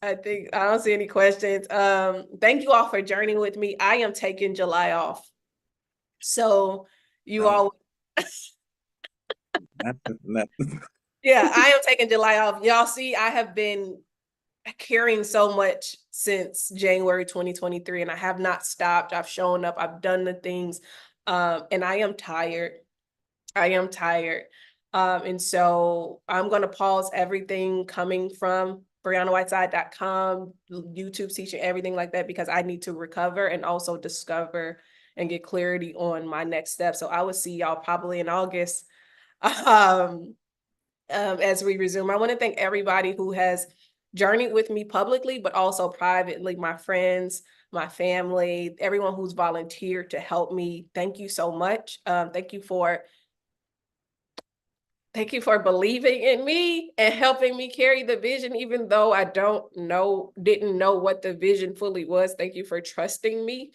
I don't see any questions. Thank you all for journeying with me. I am taking July off. So you all, yeah, I am taking July off. Y'all see, I have been carrying so much since January 2023, and I have not stopped. I've shown up, I've done the things, and I am tired. I am tired. And so I'm going to pause everything coming from BriannaWhiteside.com, YouTube teaching, everything like that, because I need to recover and also discover and get clarity on my next step. So I will see y'all probably in August as we resume. I want to thank everybody who has journeyed with me publicly, but also privately, my friends, my family, everyone who's volunteered to help me. Thank you so much. Thank you for believing in me and helping me carry the vision, even though I didn't know what the vision fully was. Thank you for trusting me.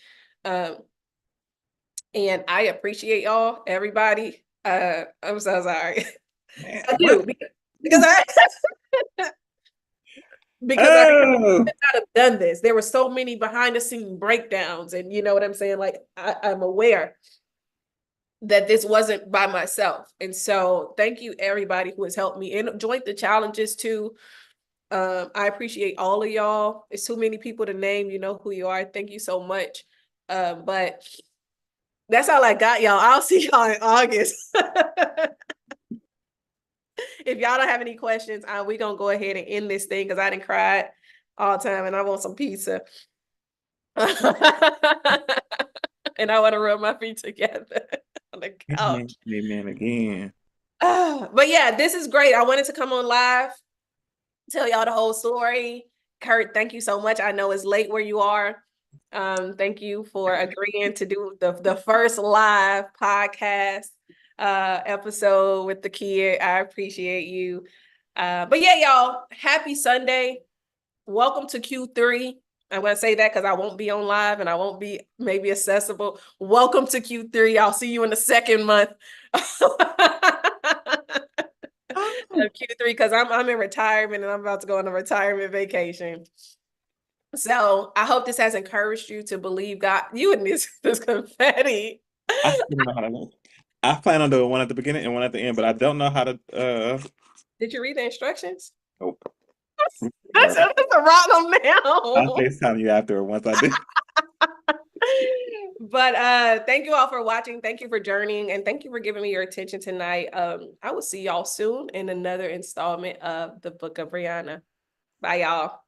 And I appreciate y'all, everybody. I'm so sorry. I do, because I could not have done this. There were so many behind the scenes breakdowns, and you know what I'm saying? Like, I'm aware that this wasn't by myself. And so thank you everybody who has helped me and joined the challenges too. I appreciate all of y'all. It's too many people to name, you know who you are. Thank you so much. But that's all I got, y'all. I'll see y'all in August. If y'all don't have any questions, we're going to go ahead and end this thing, because I didn't cry all the time and I want some pizza. And I want to rub my feet together on the couch. Amen again. But yeah, this is great. I wanted to come on live, tell y'all the whole story. Kurt, thank you so much. I know it's late where you are. Thank you for agreeing to do the first live podcast episode with the kid. I appreciate you. But yeah, y'all, happy Sunday. Welcome to Q3. I'm going to say that because I won't be on live and I won't be maybe accessible. Welcome to Q3. I'll see you in the second month of Q3, because I'm in retirement and I'm about to go on a retirement vacation. So I hope this has encouraged you to believe God. You and this confetti. I still know how to do. I plan on doing one at the beginning and one at the end, but I don't know how to. Did you read the instructions? Nope. That's a write them down. I'll FaceTime you after once I do. But thank you all for watching. Thank you for journeying, and thank you for giving me your attention tonight. I will see y'all soon in another installment of the Book of Brianna. Bye, y'all.